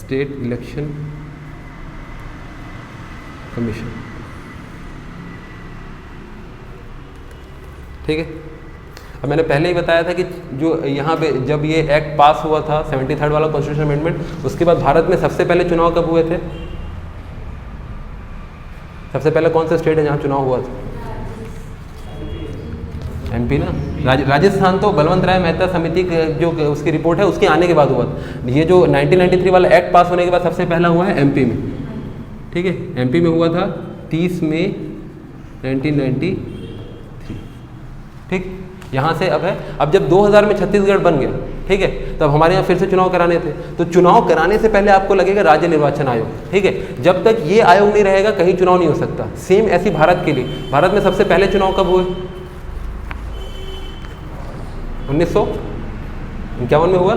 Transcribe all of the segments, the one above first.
State election commission. ठीक है, अब मैंने पहले ही बताया था कि जो यहाँ पे जब ये एक्ट पास हुआ था 73rd वाला कॉन्स्टिट्यूशन अमेंडमेंट, उसके बाद भारत में सबसे पहले चुनाव कब हुए थे? सबसे पहले कौन सा स्टेट है जहाँ चुनाव हुआ था? एमपी ना। राजस्थान तो बलवंत राय मेहता समिति जो उसकी रिपोर्ट है उसके आने के बाद हुआ था। ये जो 1993 वाला एक्ट पास होने के बाद सबसे पहला हुआ है एमपी में। ठीक है, एमपी में हुआ था 30 मई 1993। ठीक, यहाँ से अब है, अब जब 2000 में छत्तीसगढ़ बन गया, ठीक है, तब हमारे यहाँ फिर से चुनाव कराने थे। तो चुनाव कराने से पहले आपको लगेगा राज्य निर्वाचन आयोग। ठीक है, जब तक ये आयोग नहीं रहेगा कहीं चुनाव नहीं हो सकता। सेम ऐसी भारत के लिए, भारत में सबसे पहले चुनाव कब हुए? 1951 में हुआ।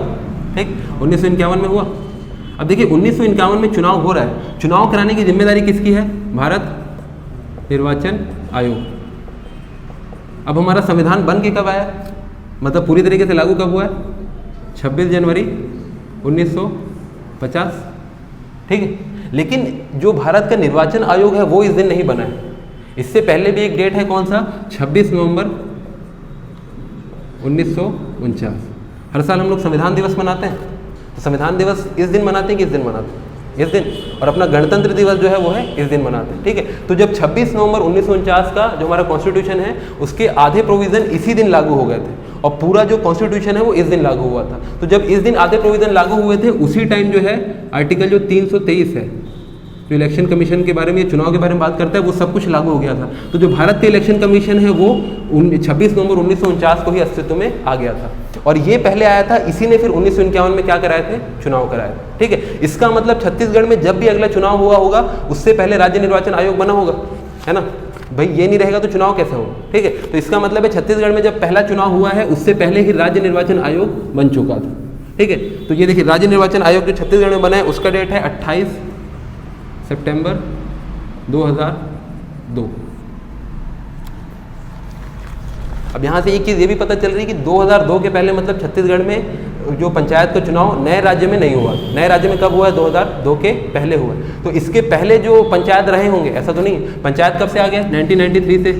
ठीक, 1951 में हुआ। अब देखिए 1951 में चुनाव हो रहा है, चुनाव कराने की जिम्मेदारी किसकी है? भारत निर्वाचन आयोग। अब हमारा संविधान बन के कब आया, मतलब पूरी तरीके से लागू कब हुआ है? 26 जनवरी 1950। ठीक है, लेकिन जो भारत का निर्वाचन आयोग है वो इस दिन नहीं बना है। इससे पहले भी एक डेट है, कौन सा? 26 नवंबर 1949। हर साल हम लोग संविधान दिवस मनाते हैं, तो संविधान दिवस इस दिन मनाते हैं कि इस दिन मनाते हैं? इस दिन। और अपना गणतंत्र दिवस जो है वो है इस दिन मनाते हैं। ठीक है, तो जब 26 नवंबर 1949 का जो हमारा कॉन्स्टिट्यूशन है उसके आधे प्रोविज़न इसी दिन लागू हो गए थे और पूरा जो कॉन्स्टिट्यूशन है वो इस दिन लागू हुआ था। तो जब इस दिन आधे प्रोविज़न लागू हुए थे उसी टाइम जो है आर्टिकल जो 323 है, जो इलेक्शन कमीशन के बारे में, चुनाव के बारे में बात करता है, वो सब कुछ लागू हो गया था। तो जो भारत का इलेक्शन कमीशन है वो 26 नवंबर 1949 को ही अस्तित्व में आ गया था। और ये पहले आया था, इसी ने फिर 1951 में क्या कराए थे? चुनाव कराए थे। ठीक है, इसका मतलब छत्तीसगढ़ में जब भी अगला चुनाव हुआ होगा उससे पहले राज्य निर्वाचन आयोग बना होगा, है ना भाई? ये नहीं रहेगा तो चुनाव कैसे होगा? ठीक है, तो इसका मतलब है छत्तीसगढ़ में जब पहला चुनाव हुआ है उससे पहले ही राज्य निर्वाचन आयोग बन चुका था। ठीक है, तो ये देखिए राज्य निर्वाचन आयोग जो छत्तीसगढ़ में बना है उसका डेट है 28 सितंबर 2002। अब यहाँ से एक चीज़ ये भी पता चल रही है कि 2002 के पहले मतलब छत्तीसगढ़ में जो पंचायत का चुनाव नए राज्य में नहीं हुआ। नए राज्य में कब हुआ है? 2002 के पहले हुआ। तो इसके पहले जो पंचायत रहे होंगे, ऐसा तो नहीं। पंचायत कब से आ गया? 1993 से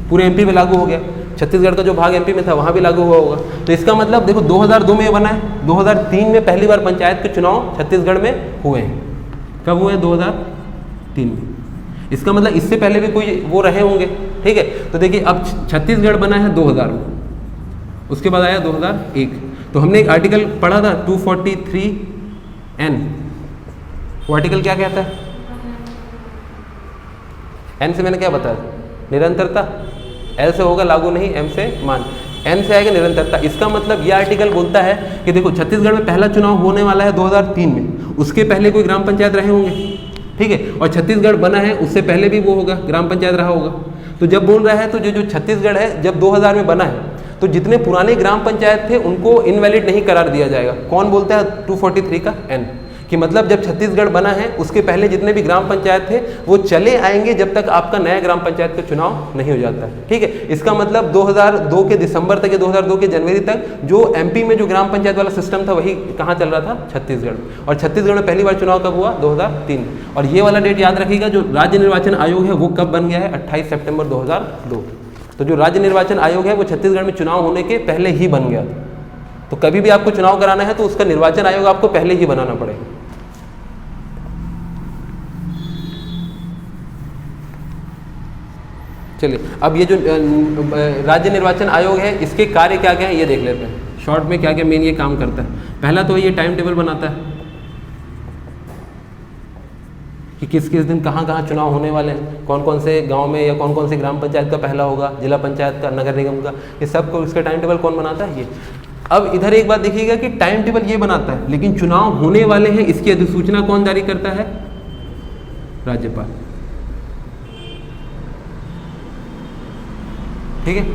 पूरे एमपी में लागू हो गया। छत्तीसगढ़ का जो भाग एमपी में था वहाँ भी लागू हुआ होगा। तो इसका मतलब देखो 2002 में बना है, 2003 में पहली बार पंचायत के चुनाव छत्तीसगढ़ में हुए हैं। कब हुए? 2003 में। इसका मतलब इससे पहले भी कोई वो रहे होंगे। ठीक है, तो देखिए अब छत्तीसगढ़ बना है 2000 में, उसके बाद आया 2001। तो हमने एक आर्टिकल पढ़ा था 243N। वो आर्टिकल क्या कहता है? N से मैंने क्या बताया? निरंतरता। L से होगा लागू नहीं, M से मान, N से आएगा निरंतरता। इसका मतलब यह आर्टिकल बोलता है कि देखो छत्तीसगढ़ में पहला चुनाव होने वाला है 2003 में, उसके पहले कोई ग्राम पंचायत रहे होंगे। ठीक है, और छत्तीसगढ़ बना है उससे पहले भी वो होगा, ग्राम पंचायत रहा होगा। तो जब बोल रहा है तो जो छत्तीसगढ़ है जब 2000 में बना है तो जितने पुराने ग्राम पंचायत थे उनको इनवैलिड नहीं करार दिया जाएगा। कौन बोलता है? 243 का N, कि मतलब जब छत्तीसगढ़ बना है उसके पहले जितने भी ग्राम पंचायत थे वो चले आएंगे जब तक आपका नया ग्राम पंचायत का चुनाव नहीं हो जाता है। ठीक है, इसका मतलब 2002 के दिसंबर तक या 2002 के जनवरी तक जो एमपी में जो ग्राम पंचायत वाला सिस्टम था वही कहाँ चल रहा था? छत्तीसगढ़ में। और छत्तीसगढ़ में पहली बार चुनाव कब हुआ? 2003 में। और ये वाला डेट याद रखिएगा, जो राज्य निर्वाचन आयोग है वो कब बन गया है? 28 सितंबर 2002। तो जो राज्य निर्वाचन आयोग है वो छत्तीसगढ़ में चुनाव होने के पहले ही बन गया था। तो कभी भी आपको चुनाव कराना है तो उसका निर्वाचन आयोग आपको पहले ही बनाना पड़ेगा। चलिए, अब ये जो राज्य निर्वाचन आयोग है इसके कार्य क्या क्या है ये देख लेते हैं शॉर्ट में, क्या क्या मेन ये काम करता है। पहला तो ये टाइम टेबल बनाता है कि किस किस दिन कहाँ कहाँ चुनाव होने वाले हैं, कौन कौन से गांव में या कौन कौन से ग्राम पंचायत का पहला होगा, जिला पंचायत का, नगर निगम का, ये सब को इसका टाइम टेबल कौन बनाता है? ये। अब इधर एक बात देखिएगा कि टाइम टेबल ये बनाता है, लेकिन चुनाव होने वाले हैं इसकी अधिसूचना कौन जारी करता है? राज्यपाल। ठीक है,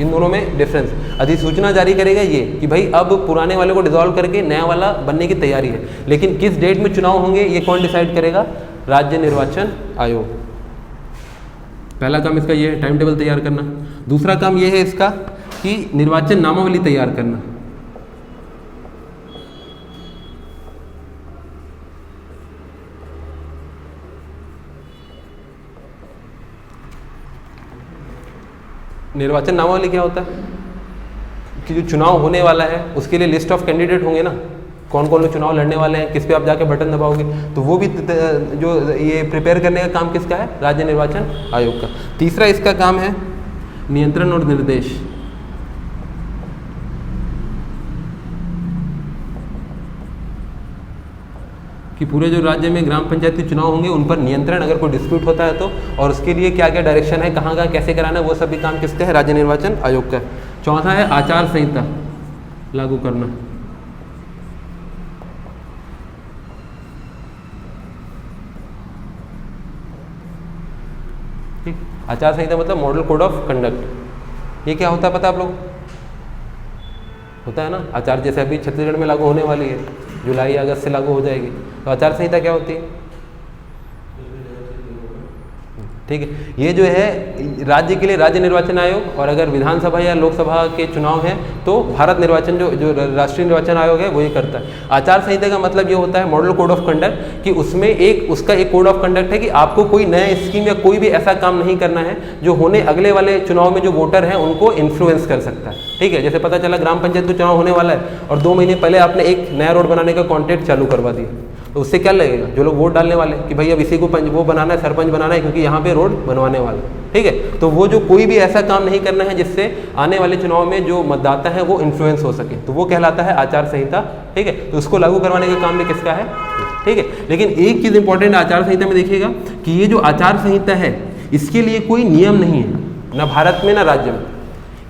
इन दोनों में डिफरेंस। अधिसूचना जारी करेगा ये कि भाई अब पुराने वाले को डिसॉल्व करके नया वाला बनने की तैयारी है, लेकिन किस डेट में चुनाव होंगे ये कौन डिसाइड करेगा? राज्य निर्वाचन आयोग। पहला काम इसका ये है टाइम टेबल तैयार करना। दूसरा काम ये है इसका कि निर्वाचन नामावली तैयार करना। निर्वाचन नामावली क्या होता है कि जो चुनाव होने वाला है उसके लिए लिस्ट ऑफ कैंडिडेट होंगे ना, कौन कौन लोग चुनाव लड़ने वाले हैं, किस पे आप जाके बटन दबाओगे, तो वो भी जो ये प्रिपेयर करने का काम किसका है, राज्य निर्वाचन आयोग का। तीसरा इसका काम है नियंत्रण और निर्देश। कि पूरे जो राज्य में ग्राम पंचायती चुनाव होंगे उन पर नियंत्रण, अगर कोई डिस्प्यूट होता है तो, और उसके लिए क्या क्या डायरेक्शन है, कहाँ कहाँ कैसे कराना है, वो सभी काम किसका है, राज्य निर्वाचन आयोग का। चौथा है आचार संहिता लागू करना। ठीक, आचार संहिता मतलब मॉडल कोड ऑफ कंडक्ट। ये क्या होता है पता है आप लोग, होता है ना आचार, जैसे अभी छत्तीसगढ़ में लागू होने वाली है, जुलाई अगस्त से लागू हो जाएगी, तो आचार संहिता क्या होती है, ठीक है। ये जो है राज्य के लिए राज्य निर्वाचन आयोग, और अगर विधानसभा या लोकसभा के चुनाव हैं तो भारत निर्वाचन जो राष्ट्रीय निर्वाचन आयोग है वो ये करता है। आचार संहिता का मतलब ये होता है मॉडल कोड ऑफ कंडक्ट, कि उसमें उसका एक कोड ऑफ कंडक्ट है कि आपको कोई नया स्कीम या कोई भी ऐसा काम नहीं करना है जो होने अगले वाले चुनाव में जो वोटर हैं उनको इन्फ्लुएंस कर सकता है। ठीक है, जैसे पता चला ग्राम पंचायत का चुनाव होने वाला है और 2 महीने पहले आपने एक नया रोड बनाने का कॉन्ट्रैक्ट चालू करवा दिया, तो उससे क्या लगेगा, जो लोग वोट डालने वाले कि भाई अब इसी को वो बनाना है, सरपंच बनाना है, क्योंकि यहाँ पे रोड बनवाने वाला। ठीक है, तो वो जो कोई भी ऐसा काम नहीं करना है जिससे आने वाले चुनाव में जो मतदाता है वो इन्फ्लुएंस हो सके, तो वो कहलाता है आचार संहिता। ठीक है, तो उसको लागू करवाने का काम भी किसका है। ठीक है, लेकिन एक चीज़ इंपॉर्टेंट आचार संहिता में देखिएगा कि ये जो आचार संहिता है इसके लिए कोई नियम नहीं है, ना भारत में ना राज्य में,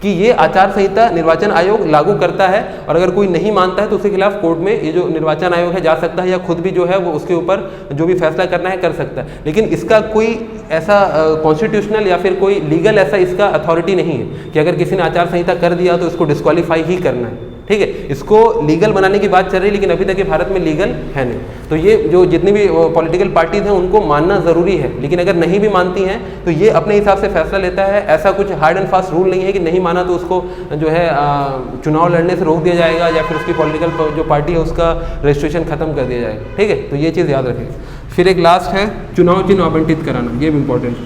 कि ये आचार संहिता निर्वाचन आयोग लागू करता है, और अगर कोई नहीं मानता है तो उसके खिलाफ कोर्ट में ये जो निर्वाचन आयोग है जा सकता है, या खुद भी जो है वो उसके ऊपर जो भी फैसला करना है कर सकता है। लेकिन इसका कोई ऐसा कॉन्स्टिट्यूशनल या फिर कोई लीगल ऐसा इसका अथॉरिटी नहीं है कि अगर किसी ने आचार संहिता कर दिया तो इसको डिस्क्वालीफाई ही करना है। ठीक है, इसको लीगल बनाने की बात चल रही है, लेकिन अभी तक ये भारत में लीगल है नहीं। तो ये जो जितनी भी पॉलिटिकल पार्टीज हैं उनको मानना ज़रूरी है, लेकिन अगर नहीं भी मानती हैं तो ये अपने हिसाब से फैसला लेता है। ऐसा कुछ हार्ड एंड फास्ट रूल नहीं है कि नहीं माना तो उसको जो है चुनाव लड़ने से रोक दिया जाएगा, या फिर उसकी पॉलिटिकल जो पार्टी है उसका रजिस्ट्रेशन खत्म कर दिया जाएगा। ठीक है, तो ये चीज़ याद रखिएगा। फिर एक लास्ट है चुनाव चिन्ह आवंटित कराना, ये भी इम्पोर्टेंट,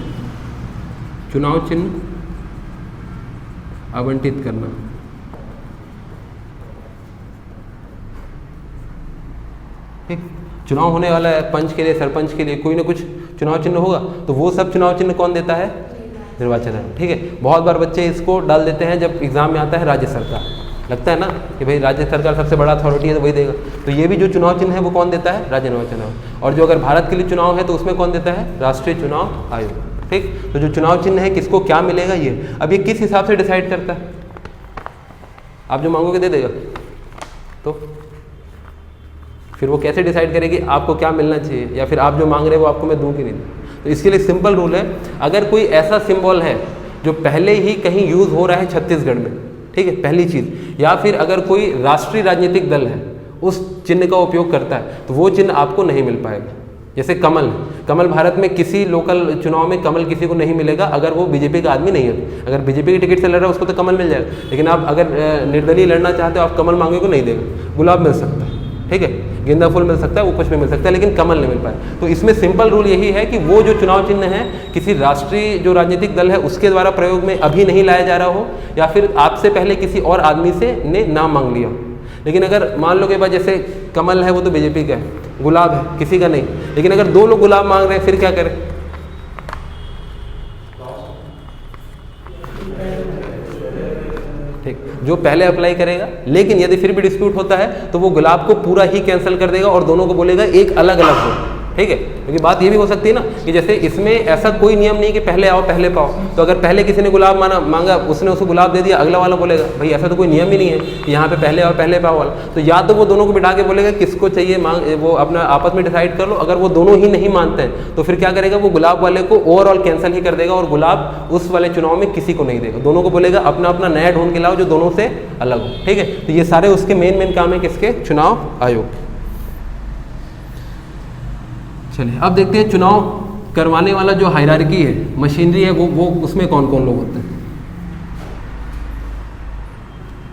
चुनाव चिन्ह आवंटित करना। ठीक, चुनाव होने वाला है, पंच के लिए, सरपंच के लिए कोई ना कुछ चुनाव चिन्ह होगा, तो वो सब चुनाव चिन्ह कौन देता है, निर्वाचन आयोग। ठीक है, बहुत बार बच्चे इसको डाल देते हैं जब एग्जाम में आता है राज्य सरकार, लगता है ना कि भाई राज्य सरकार सबसे बड़ा अथॉरिटी है तो वही देगा, तो ये भी जो चुनाव चिन्ह है वो कौन देता है, राज्य निर्वाचन आयोग। और जो अगर भारत के लिए चुनाव है तो उसमें कौन देता है, राष्ट्रीय चुनाव आयोग। ठीक, तो जो चुनाव चिन्ह है किसको क्या मिलेगा, ये अब ये किस हिसाब से डिसाइड करता है, आप जो मांगोगे दे देगा, तो फिर वो कैसे डिसाइड करेगी आपको क्या मिलना चाहिए, या फिर आप जो मांग रहे हो वो आपको मैं दूँ कि नहीं दूँ। तो इसके लिए सिंपल रूल है, अगर कोई ऐसा सिंबल है जो पहले ही कहीं यूज़ हो रहा है छत्तीसगढ़ में, ठीक है, पहली चीज़, या फिर अगर कोई राष्ट्रीय राजनीतिक दल है उस चिन्ह का उपयोग करता है तो वो चिन्ह आपको नहीं मिल पाएगा। जैसे कमल, कमल भारत में किसी लोकल चुनाव में कमल किसी को नहीं मिलेगा अगर वो बीजेपी का आदमी नहीं है। अगर बीजेपी की टिकट से लड़ रहा है उसको तो कमल मिल जाएगा, लेकिन आप अगर निर्दलीय लड़ना चाहते हो आप कमल मांगोगे नहीं देगा, गुलाब मिल सकता है, ठीक है, गेंदा फूल मिल सकता है, वो कुछ भी मिल सकता है, लेकिन कमल नहीं मिल पाए। तो इसमें सिंपल रूल यही है कि वो जो चुनाव चिन्ह है किसी राष्ट्रीय जो राजनीतिक दल है उसके द्वारा प्रयोग में अभी नहीं लाया जा रहा हो, या फिर आपसे पहले किसी और आदमी से ने नाम मांग लिया हो। लेकिन अगर मान लो कि भाई जैसे कमल है वो तो बीजेपी का है, गुलाब है किसी का नहीं, लेकिन अगर 2 लोग गुलाब मांग रहे हैं फिर क्या करें, ठीक, जो पहले अप्लाई करेगा, लेकिन यदि फिर भी डिस्प्यूट होता है तो वो गुलाब को पूरा ही कैंसिल कर देगा और दोनों को बोलेगा एक अलग अलग हो। ठीक है, क्योंकि बात ये भी हो सकती है ना कि जैसे इसमें ऐसा कोई नियम नहीं कि पहले आओ पहले पाओ, तो अगर पहले किसी ने गुलाब मांगा उसने उसको गुलाब दे दिया, अगला वाला बोलेगा भाई ऐसा तो कोई नियम ही नहीं है कि यहाँ पे पहले आओ पहले पाओ वाला, तो या तो वो दोनों को बिठा के बोलेगा किसको चाहिए वो अपना आपस में डिसाइड कर लो। अगर वो दोनों ही नहीं मानते हैं तो फिर क्या करेगा, वो गुलाब वाले को ओवरऑल कैंसिल ही कर देगा और गुलाब उस वाले चुनाव में किसी को नहीं देगा, दोनों को बोलेगा अपना अपना नया ढूंढ के लाओ जो दोनों से अलग हो। ठीक है, तो ये सारे उसके मेन काम है किसके, चुनाव आयोग। चलिए अब देखते हैं चुनाव करवाने वाला जो हायरार्की है, मशीनरी है, वो उसमें कौन कौन लोग होते हैं।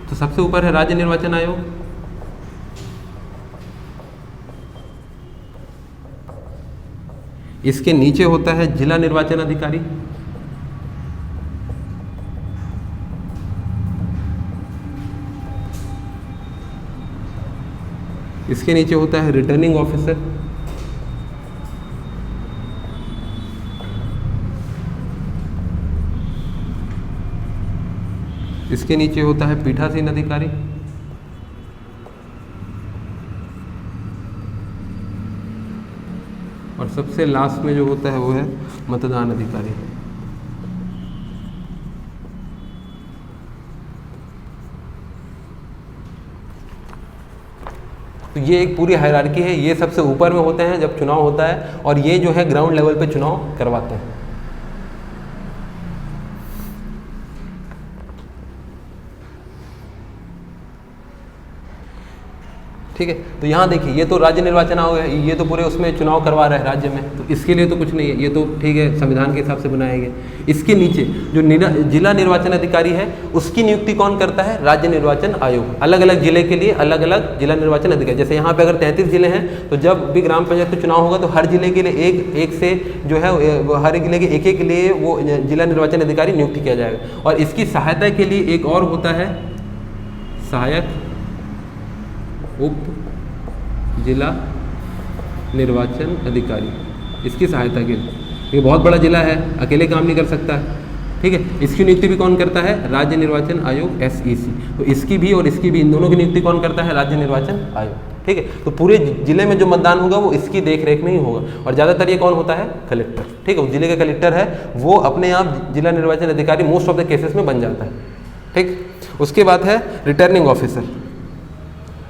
तो सबसे ऊपर है राज्य निर्वाचन आयोग, इसके नीचे होता है जिला निर्वाचन अधिकारी, इसके नीचे होता है रिटर्निंग ऑफिसर, इसके नीचे होता है पीठासीन अधिकारी, और सबसे लास्ट में जो होता है वो है मतदान अधिकारी। तो ये एक पूरी हायरार्की है, ये सबसे ऊपर में होते हैं जब चुनाव होता है, और ये जो है ग्राउंड लेवल पे चुनाव करवाते हैं। ठीक है, तो यहाँ देखिए ये तो राज्य निर्वाचन आयोग है, ये तो पूरे उसमें चुनाव करवा रहा है राज्य में, तो इसके लिए तो कुछ नहीं है, ये तो ठीक है संविधान के हिसाब से बनाए गए। इसके नीचे जो जिला निर्वाचन अधिकारी है उसकी नियुक्ति कौन करता है? राज्य निर्वाचन आयोग। अलग अलग जिले के लिए अलग अलग जिला निर्वाचन अधिकारी, जैसे यहाँ पे अगर 33 जिले हैं तो जब भी ग्राम पंचायत का चुनाव होगा तो हर जिले के लिए एक से जो है हर एक जिले के एक के लिए वो जिला निर्वाचन अधिकारी नियुक्ति किया जाएगा। और इसकी सहायता के लिए एक और होता है सहायक उप जिला निर्वाचन अधिकारी, इसकी सहायता के लिए। ये बहुत बड़ा जिला है, अकेले काम नहीं कर सकता है, ठीक है। इसकी नियुक्ति भी कौन करता है? राज्य निर्वाचन आयोग SEC। तो इसकी भी और इसकी भी, इन दोनों की नियुक्ति कौन करता है? राज्य निर्वाचन आयोग, ठीक है। तो पूरे जिले में जो मतदान होगा वो इसकी देख रेख में ही होगा। और ज़्यादातर ये कौन होता है? कलेक्टर, ठीक है। जिले का कलेक्टर है वो अपने आप जिला निर्वाचन अधिकारी मोस्ट ऑफ द केसेस में बन जाता है, ठीक। उसके बाद है रिटर्निंग ऑफिसर,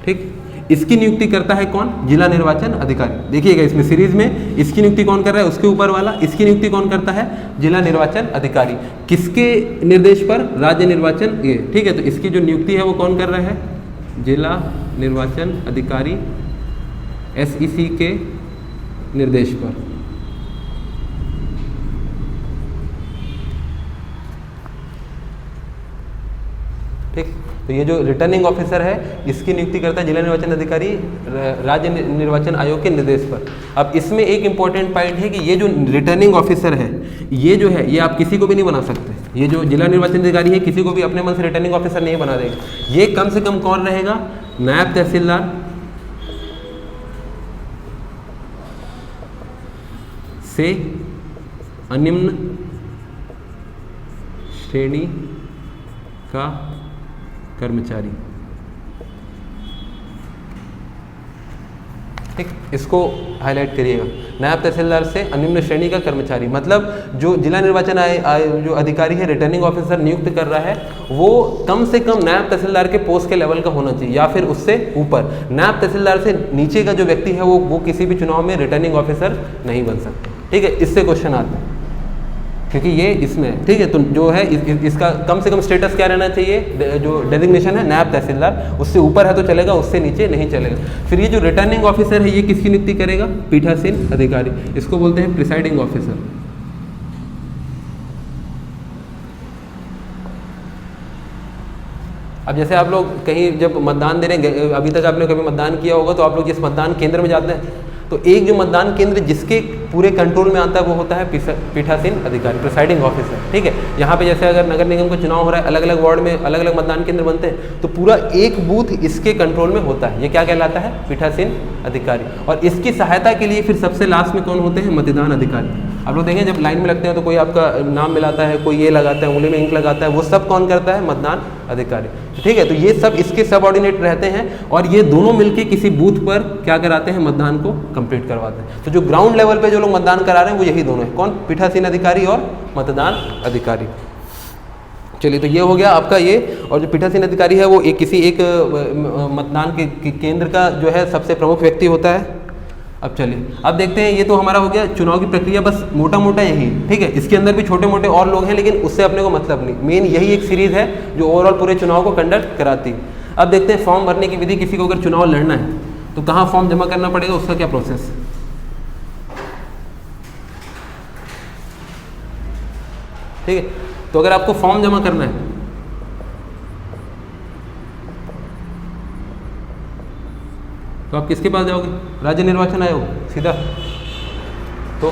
ठीक। इसकी नियुक्ति करता है कौन? जिला निर्वाचन अधिकारी। देखिएगा इसमें सीरीज में इसकी नियुक्ति कौन कर रहा है? उसके ऊपर वाला। इसकी नियुक्ति कौन करता है? जिला निर्वाचन अधिकारी। किसके निर्देश पर? राज्य निर्वाचन ये, ठीक है। तो इसकी जो नियुक्ति है वो कौन कर रहा है? जिला निर्वाचन अधिकारी SEC के निर्देश पर। ठीक, तो ये जो रिटर्निंग ऑफिसर है इसकी नियुक्ति करता है जिला निर्वाचन अधिकारी राज्य निर्वाचन आयोग के निर्देश पर। अब इसमें एक इंपॉर्टेंट पॉइंट है कि ये जो रिटर्निंग ऑफिसर है ये जो है ये आप किसी को भी नहीं बना सकते। ये जो जिला निर्वाचन अधिकारी है किसी को भी अपने मन से रिटर्निंग ऑफिसर नहीं बना देगा। ये कम से कम कौन रहेगा? नायब तहसीलदार से अनिम्न श्रेणी का कर्मचारी, ठीक, इसको हाईलाइट करिएगा। नायब तहसीलदार से अनिम्न श्रेणी का कर्मचारी, मतलब जो जिला निर्वाचन जो अधिकारी है रिटर्निंग ऑफिसर नियुक्त कर रहा है वो कम से कम नायब तहसीलदार के पोस्ट के लेवल का होना चाहिए या फिर उससे ऊपर। नायब तहसीलदार से नीचे का जो व्यक्ति है वो किसी भी चुनाव में रिटर्निंग ऑफिसर नहीं बन सकते, ठीक है। इससे क्वेश्चन आता है क्योंकि ये इसमें, ठीक है। तो जो है इसका कम से कम स्टेटस क्या रहना चाहिए? जो डेजिग्नेशन है नायब तहसीलदार, उससे ऊपर है तो चलेगा, उससे नीचे नहीं चलेगा। फिर ये जो रिटर्निंग ऑफिसर है ये किसकी नियुक्ति करेगा? पीठासीन अधिकारी, इसको बोलते हैं प्रिसाइडिंग ऑफिसर। अब जैसे आप लोग कहीं जब मतदान दे रहे हैं, अभी तक आपने कभी मतदान किया होगा तो आप लोग जिस मतदान केंद्र में जाते हैं तो एक जो मतदान केंद्र जिसके पूरे कंट्रोल में आता है वो होता है पीठासीन अधिकारी, प्रिसाइडिंग ऑफिसर, ठीक है। यहाँ पे जैसे अगर नगर निगम का चुनाव हो रहा है, अलग अलग वार्ड में अलग अलग मतदान केंद्र बनते हैं तो पूरा एक बूथ इसके कंट्रोल में होता है। ये क्या कहलाता है? पीठासीन अधिकारी। और इसकी सहायता के लिए फिर सबसे लास्ट में कौन होते हैं? मतदान अधिकारी। आप लोग देखें जब लाइन में लगते हैं तो कोई आपका नाम मिलाता है, कोई ये लगाता है, उंगली में इंक लगाता है, वो सब कौन करता है? मतदान अधिकारी, ठीक है। तो ये सब इसके सबऑर्डिनेट रहते हैं और ये दोनों मिलके किसी बूथ पर क्या कराते हैं? मतदान को कंप्लीट करवाते हैं। तो जो ग्राउंड लेवल पे जो लोग मतदान करा रहे हैं वो यही दोनों हैं, कौन? पीठासीन अधिकारी और मतदान अधिकारी। चलिए, तो ये हो गया आपका ये। और जो पीठासीन अधिकारी है वो किसी एक मतदान के केंद्र का जो है सबसे प्रमुख व्यक्ति होता है। अब चलिए अब देखते हैं, ये तो हमारा हो गया चुनाव की प्रक्रिया, बस मोटा मोटा यही, ठीक है। इसके अंदर भी छोटे मोटे और लोग हैं लेकिन उससे अपने को मतलब नहीं, मेन यही एक सीरीज है जो ओवरऑल पूरे चुनाव को कंडक्ट कराती है। अब देखते हैं फॉर्म भरने की विधि। किसी को अगर चुनाव लड़ना है तो कहाँ फॉर्म जमा करना पड़ेगा, उसका क्या प्रोसेस? ठीक है, तो अगर आपको फॉर्म जमा करना है तो आप किसके पास जाओगे? राज्य निर्वाचन आयोग सीधा, तो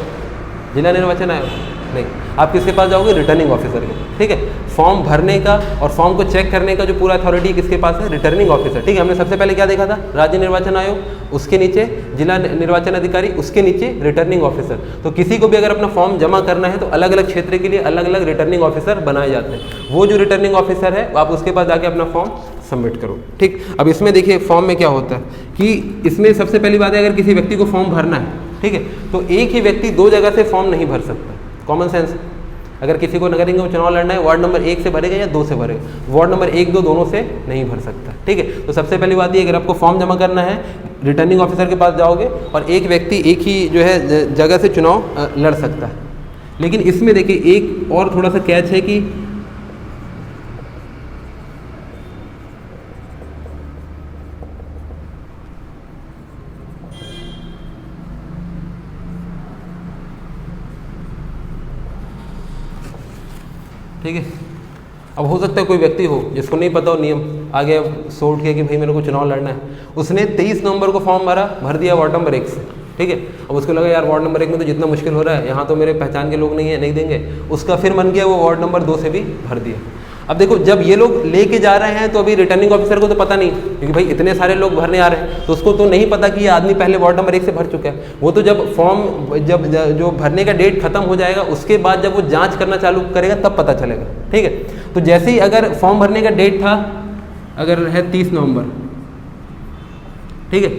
जिला निर्वाचन आयोग नहीं, आप किसके पास जाओगे? रिटर्निंग ऑफिसर के, ठीक है। फॉर्म भरने का और फॉर्म को चेक करने का जो पूरा अथॉरिटी किसके पास है, रिटर्निंग ऑफिसर। ठीक है, हमने सबसे पहले क्या देखा था, राज्य निर्वाचन आयोग, उसके नीचे जिला निर्वाचन अधिकारी, उसके नीचे रिटर्निंग ऑफिसर। तो किसी को भी अगर अपना फॉर्म जमा करना है तो अलग अलग क्षेत्र के लिए अलग अलग रिटर्निंग ऑफिसर बनाए जाते हैं। वो जो रिटर्निंग ऑफिसर है आप उसके पास जाके अपना फॉर्म सबमिट करो। ठीक, अब इसमें देखिए फॉर्म में क्या होता है कि इसमें सबसे पहली बात है, अगर किसी व्यक्ति को फॉर्म भरना है, ठीक है, तो एक ही व्यक्ति दो जगह से फॉर्म नहीं भर सकता। कॉमन सेंस, अगर किसी को नगर निगम चुनाव लड़ना है, वार्ड नंबर 1 से भरेगा या 2 से भरेगा, वार्ड नंबर 1, 2 दोनों से नहीं भर सकता। ठीक है, तो सबसे पहली बात ये, अगर आपको फॉर्म जमा करना है रिटर्निंग ऑफिसर के पास जाओगे और एक व्यक्ति एक ही जो है जगह से चुनाव लड़ सकता है। लेकिन इसमें देखिए एक और थोड़ा सा कैच है कि ठीक है, अब हो सकता है कोई व्यक्ति हो जिसको नहीं पता हो नियम, आगे सो उठ के कि भाई मेरे को चुनाव लड़ना है, उसने 23 नवंबर को फॉर्म भर दिया वार्ड नंबर 1 से। ठीक है, अब उसको लगा यार वार्ड नंबर 1 में तो जितना मुश्किल हो रहा है, यहाँ तो मेरे पहचान के लोग नहीं है, नहीं देंगे, उसका फिर मन किया वो वार्ड नंबर 2 से भी भर दिया। अब देखो जब ये लोग लेके जा रहे हैं तो अभी रिटर्निंग ऑफिसर को तो पता नहीं, क्योंकि भाई इतने सारे लोग भरने आ रहे हैं, तो उसको तो नहीं पता कि ये आदमी पहले वार्ड नंबर 1 से भर चुका है। वो तो जब फॉर्म जो भरने का डेट खत्म हो जाएगा उसके बाद जब वो जांच करना चालू करेगा तब पता चलेगा। ठीक है, तो जैसे ही अगर फॉर्म भरने का डेट था, अगर है 30 नवंबर, ठीक है,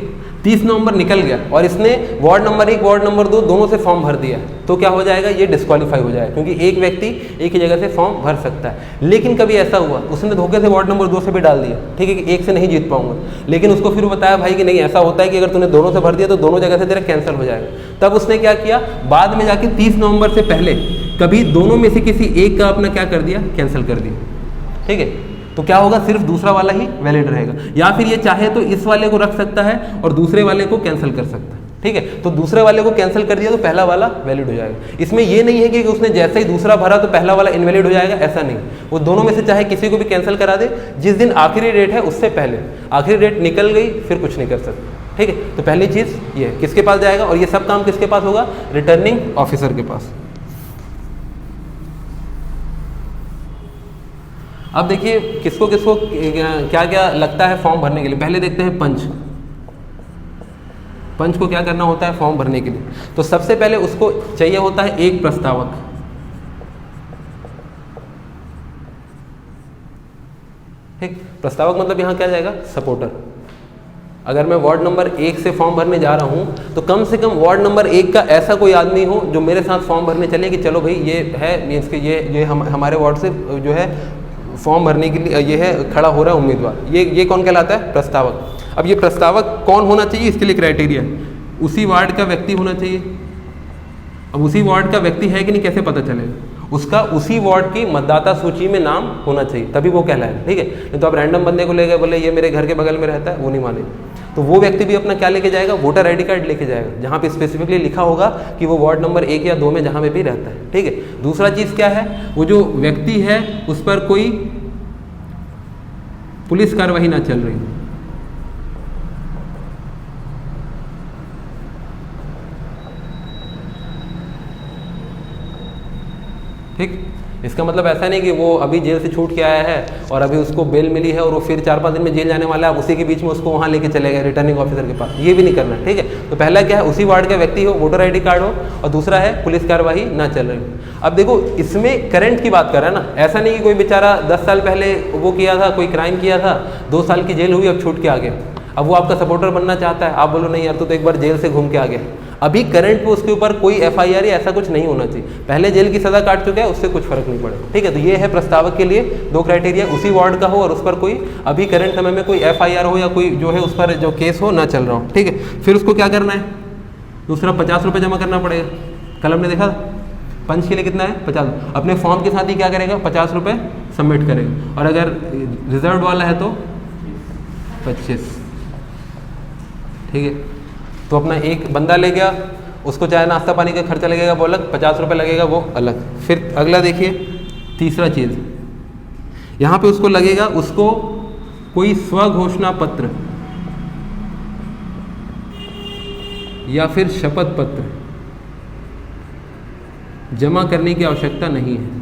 30 नवंबर निकल गया और इसने वार्ड नंबर 1 वार्ड नंबर 2 दोनों से फॉर्म भर दिया, तो क्या हो जाएगा, ये डिस्क्वालीफाई हो जाएगा, क्योंकि एक व्यक्ति एक ही जगह से फॉर्म भर सकता है। लेकिन कभी ऐसा हुआ उसने धोखे से वार्ड नंबर 2 से भी डाल दिया, ठीक है, कि 1 से नहीं जीत पाऊंगा, लेकिन उसको फिर बताया भाई कि नहीं ऐसा होता है कि अगर तूने दोनों से भर दिया तो दोनों जगह से तेरा कैंसिल हो जाएगा। तब उसने क्या किया, बाद में जाके 30 नवंबर से पहले कभी दोनों में से किसी एक का अपना क्या कर दिया, कैंसिल कर दिया। ठीक है, तो क्या होगा, सिर्फ दूसरा वाला ही वैलिड रहेगा, या फिर ये चाहे तो इस वाले को रख सकता है और दूसरे वाले को कैंसिल कर सकता है। ठीक है, तो दूसरे वाले को कैंसिल कर दिया तो पहला वाला वैलिड हो जाएगा। इसमें ये नहीं है कि उसने जैसे ही दूसरा भरा तो पहला वाला इनवैलिड हो जाएगा, ऐसा नहीं, वो दोनों में से चाहे किसी को भी कैंसिल करा दे, जिस दिन आखिरी डेट है उससे पहले, आखिरी डेट निकल गई फिर कुछ नहीं कर सकते। ठीक है, तो पहली चीज़ ये है, किसके पास जाएगा, और ये सब काम किसके पास होगा, रिटर्निंग ऑफिसर के पास। अब देखिए किसको किसको क्या क्या लगता है फॉर्म भरने के लिए। पहले देखते हैं पंच। पंच को क्या करना होता है फॉर्म भरने के लिए, तो सबसे पहले उसको चाहिए होता है एक प्रस्तावक। ठीक, प्रस्तावक मतलब यहाँ क्या जाएगा, सपोर्टर। अगर मैं वार्ड नंबर 1 से फॉर्म भरने जा रहा हूँ तो कम से कम वार्ड नंबर 1 का ऐसा कोई आदमी हो जो मेरे साथ फॉर्म भरने चले कि चलो भाई ये है मीन्स के ये हमारे वार्ड से जो है फॉर्म भरने के लिए ये है खड़ा हो रहा है उम्मीदवार, ये कौन कहलाता है, प्रस्तावक। अब ये प्रस्तावक कौन होना चाहिए, इसके लिए क्राइटेरिया उसी वार्ड का व्यक्ति होना चाहिए। अब उसी वार्ड का व्यक्ति है कि नहीं कैसे पता चलेगा, उसका उसी वार्ड की मतदाता सूची में नाम होना चाहिए, तभी वो कहलाए। ठीक है, नहीं तो आप रैंडम बंदे को ले गए, बोले ये मेरे घर के बगल में रहता है, वो नहीं माने। तो वो व्यक्ति भी अपना क्या लेके जाएगा, वोटर आईडी कार्ड लेके जाएगा, जहाँ पे स्पेसिफिकली लिखा होगा कि वो वार्ड नंबर 1 या 2 में जहाँ पे भी रहता है। ठीक है, दूसरा चीज़ क्या है, वो जो व्यक्ति है उस पर कोई पुलिस कार्रवाई ना चल रही। ठीक, इसका मतलब ऐसा नहीं कि वो अभी जेल से छूट के आया है और अभी उसको बेल मिली है और वो फिर 4-5 दिन में जेल जाने वाला है, उसी के बीच में उसको वहाँ लेके चले गए रिटर्निंग ऑफिसर के पास, ये भी नहीं करना। ठीक है, तो पहला क्या है, उसी वार्ड का व्यक्ति हो, वोटर आईडी कार्ड हो, और दूसरा है पुलिस कार्रवाई ना चल रही हो। अब देखो इसमें करंट की बात कर रहा है ना, ऐसा नहीं कि कोई बेचारा 10 साल पहले वो किया था, कोई क्राइम किया था, 2 साल की जेल हुई, अब छूट के आ गया, अब वो आपका सपोर्टर बनना चाहता है, आप बोलो नहीं यार तो एक बार जेल से घूम के आ गया, अभी करंट पे उसके ऊपर कोई FIR या ऐसा कुछ नहीं होना चाहिए, पहले जेल की सज़ा काट चुका है, उससे कुछ फर्क नहीं पड़ेगा। ठीक है, तो ये है प्रस्तावक के लिए 2 क्राइटेरिया, उसी वार्ड का हो और उस पर कोई अभी करंट समय में कोई FIR हो या कोई जो है उस पर जो केस हो ना चल रहा हो। ठीक है, फिर उसको क्या करना है, दूसरा 50 रुपये जमा करना पड़ेगा। कल हमने देखा पंच के लिए कितना है, 50। अपने फॉर्म के साथ ही क्या करेगा, 50 रुपये सबमिट करेगा, और अगर रिजर्व वाला है तो 25। ठीक है, तो अपना एक बंदा ले गया, उसको चाहे नाश्ता पानी का खर्चा लगेगा वो अलग, 50 रुपये लगेगा वो अलग। फिर अगला देखिए, तीसरा चीज़ यहाँ पे उसको लगेगा, उसको कोई स्वघोषणा पत्र या फिर शपथ पत्र जमा करने की आवश्यकता नहीं है।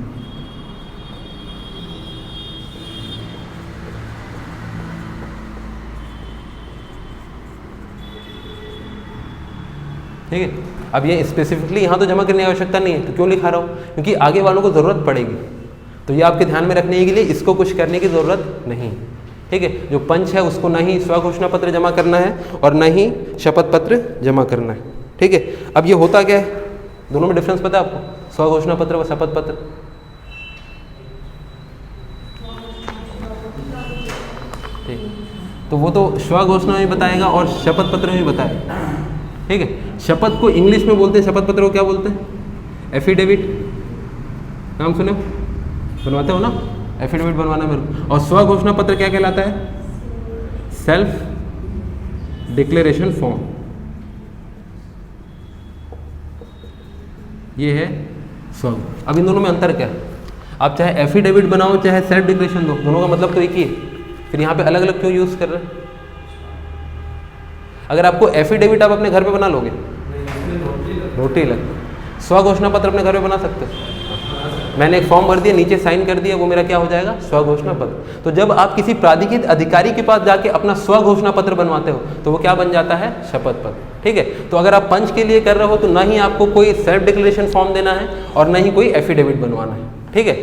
ठीक है। अब ये स्पेसिफिकली यहाँ तो जमा करने की आवश्यकता नहीं है, तो क्यों लिखा रहा हूँ? क्योंकि आगे वालों को ज़रूरत पड़ेगी, तो ये आपके ध्यान में रखने के लिए इसको कुछ करने की ज़रूरत नहीं। ठीक है, जो पंच है उसको न ही स्वघोषणा पत्र जमा करना है और न ही शपथ पत्र जमा करना है। ठीक है, अब ये होता क्या है, दोनों में डिफरेंस पता है आपको, स्वघोषणा पत्र व शपथ पत्र? ठीक, तो वो तो स्वघोषणा में बताएगा और शपथ पत्र में बताएगा। ठीक है, शपथ को इंग्लिश में बोलते हैं, शपथ पत्र को क्या बोलते हैं? एफिडेविट, नाम सुने हो? बनवाते हो ना, एफिडेविट बनवाना मेरे को। और स्वघोषणा पत्र क्या कहलाता है? Self declaration form. ये है स्व। अब इन दोनों में अंतर क्या है? आप चाहे एफिडेविट बनाओ चाहे सेल्फ डिक्लेरेशन दो, दोनों का मतलब तो एक ही है, फिर यहाँ पे अलग अलग क्यों यूज़ कर रहे हैं? अगर आपको एफिडेविट आप अपने घर पे बना लोगे, रोटी लग, स्वघोषणा पत्र अपने घर पे बना सकते हो। मैंने एक फॉर्म भर दिया, नीचे साइन कर दिया, वो मेरा क्या हो जाएगा? स्वघोषणा पत्र। तो जब आप किसी प्राधिकृत अधिकारी के पास जाके अपना स्वघोषणा पत्र बनवाते हो तो वो क्या बन जाता है? शपथ पत्र। ठीक है, तो अगर आप पंच के लिए कर रहे हो तो ना ही आपको कोई सेल्फ डिक्लेरेशन फॉर्म देना है और ना ही कोई एफिडेविट बनवाना है। ठीक है,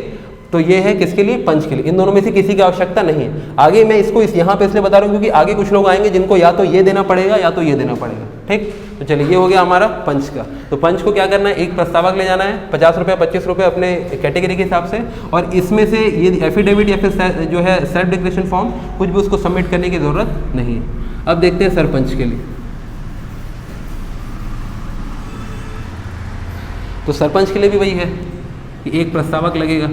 तो ये है किसके लिए? पंच के लिए। इन दोनों में से किसी की आवश्यकता नहीं है। आगे मैं इसको यहाँ पे इसलिए बता रहा हूँ क्योंकि आगे कुछ लोग आएंगे जिनको या तो ये देना पड़ेगा या तो ये देना पड़ेगा। ठीक, तो चलिए ये हो गया हमारा पंच का। तो पंच को क्या करना है? एक प्रस्तावक ले जाना है, 50 रुपये 25 रुपये अपने कैटेगरी के हिसाब से, और इसमें से ये एफिडेविट या फिर जो है सेल्फ डिक्लेरेशन फॉर्म कुछ भी उसको सबमिट करने की ज़रूरत नहीं है। अब देखते हैं सरपंच के लिए। तो सरपंच के लिए भी वही है कि एक प्रस्तावक लगेगा।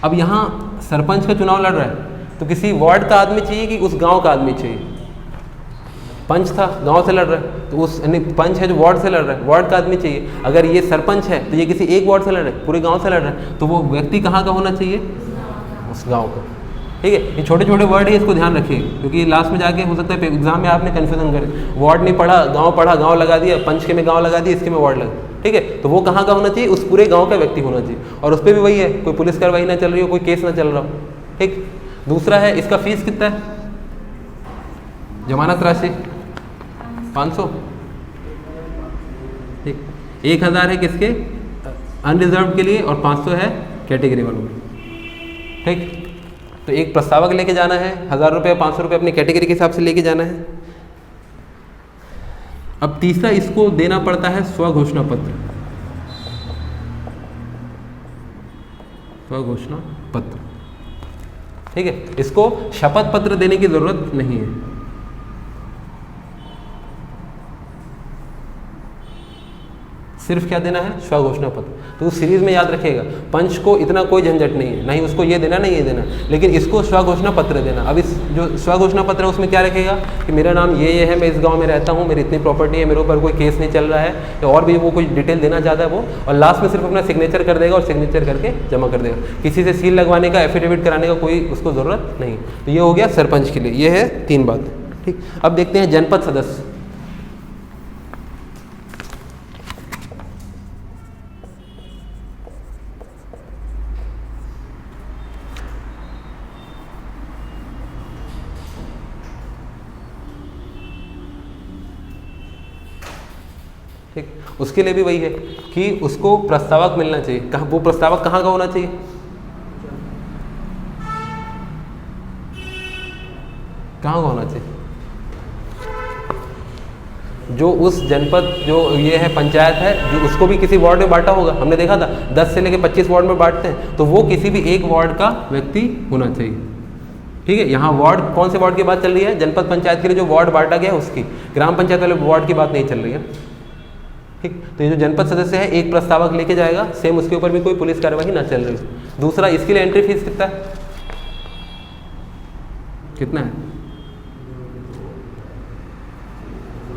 अब यहाँ सरपंच का चुनाव लड़ रहा है तो किसी वार्ड का आदमी चाहिए कि उस गांव का आदमी चाहिए? पंच था, गांव से लड़ रहा है, तो उस पंच है जो वार्ड से लड़ रहा है, वार्ड का आदमी चाहिए। अगर ये सरपंच है तो ये किसी एक वार्ड से लड़ रहा है, पूरे गांव से लड़ रहा है, तो वो व्यक्ति कहाँ का होना चाहिए? उस गांव का। ठीक है, ये छोटे छोटे वर्ड है, इसको ध्यान रखिए क्योंकि लास्ट में जाके हो सकता है एग्जाम में आपने कन्फ्यूजन करे, वार्ड नहीं पढ़ा, गाँव लगा दिया, पंच के में गाँव लगा दिया, इसके में वार्ड लगा। ठीक है, तो वो कहाँ का होना चाहिए? उस पूरे गांव का व्यक्ति होना चाहिए। और उस पर भी वही है, कोई पुलिस कार्रवाई ना चल रही हो, कोई केस ना चल रहा हो। ठीक, दूसरा है इसका फीस कितना है? जमानत राशि 500। ठीक, 1000 है किसके? अनरिजर्व के लिए, और 500 है कैटेगरी वालों में। ठीक, तो एक प्रस्तावक लेके जाना है, 1000 रुपये 500 रुपये अपनी कैटेगरी के हिसाब से लेके जाना है। अब तीसरा इसको देना पड़ता है स्वघोषणा पत्र। स्वघोषणा पत्र, ठीक है, इसको शपथ पत्र देने की जरूरत नहीं है। सिर्फ क्या देना है? स्वघोषणा पत्र। तो उस सीरीज में याद रखिएगा, पंच को इतना कोई झंझट नहीं है, नहीं उसको ये देना नहीं ये देना, लेकिन इसको स्वघोषणा पत्र देना। अब इस जो स्वघोषणा पत्र है उसमें क्या रखेगा कि मेरा नाम ये है, मैं इस गांव में रहता हूँ, मेरी इतनी प्रॉपर्टी है, मेरे ऊपर कोई केस नहीं चल रहा है, या और भी वो कुछ डिटेल देना चाहता है वो, और लास्ट में सिर्फ अपना सिग्नेचर कर देगा और सिग्नेचर करके जमा कर देगा। किसी से सील लगवाने का, एफिडेविट कराने का कोई उसको ज़रूरत नहीं। तो ये हो गया सरपंच के लिए, ये है 3 बात। ठीक, अब देखते हैं जनपद सदस्य। ठीक, उसके लिए भी वही है कि उसको प्रस्तावक मिलना चाहिए। कहाँ वो प्रस्तावक कहाँ का होना चाहिए? कहाँ का होना चाहिए? जो उस जनपद जो ये है पंचायत है, जो उसको भी किसी वार्ड में बांटा होगा, हमने देखा था 10 से लेकर 25 वार्ड में बांटते हैं, तो वो किसी भी एक वार्ड का व्यक्ति होना चाहिए। ठीक है, यहाँ वार्ड कौन से वार्ड की बात चल रही है? जनपद पंचायत के लिए जो वार्ड बांटा गया है उसकी, ग्राम पंचायत वाले वार्ड की बात नहीं चल रही है। ठीक, तो ये जो जनपद सदस्य है एक प्रस्तावक लेके जाएगा, सेम उसके ऊपर भी कोई पुलिस कार्रवाई ना चल रही। दूसरा, इसके लिए एंट्री फीस कितना है? कितना है?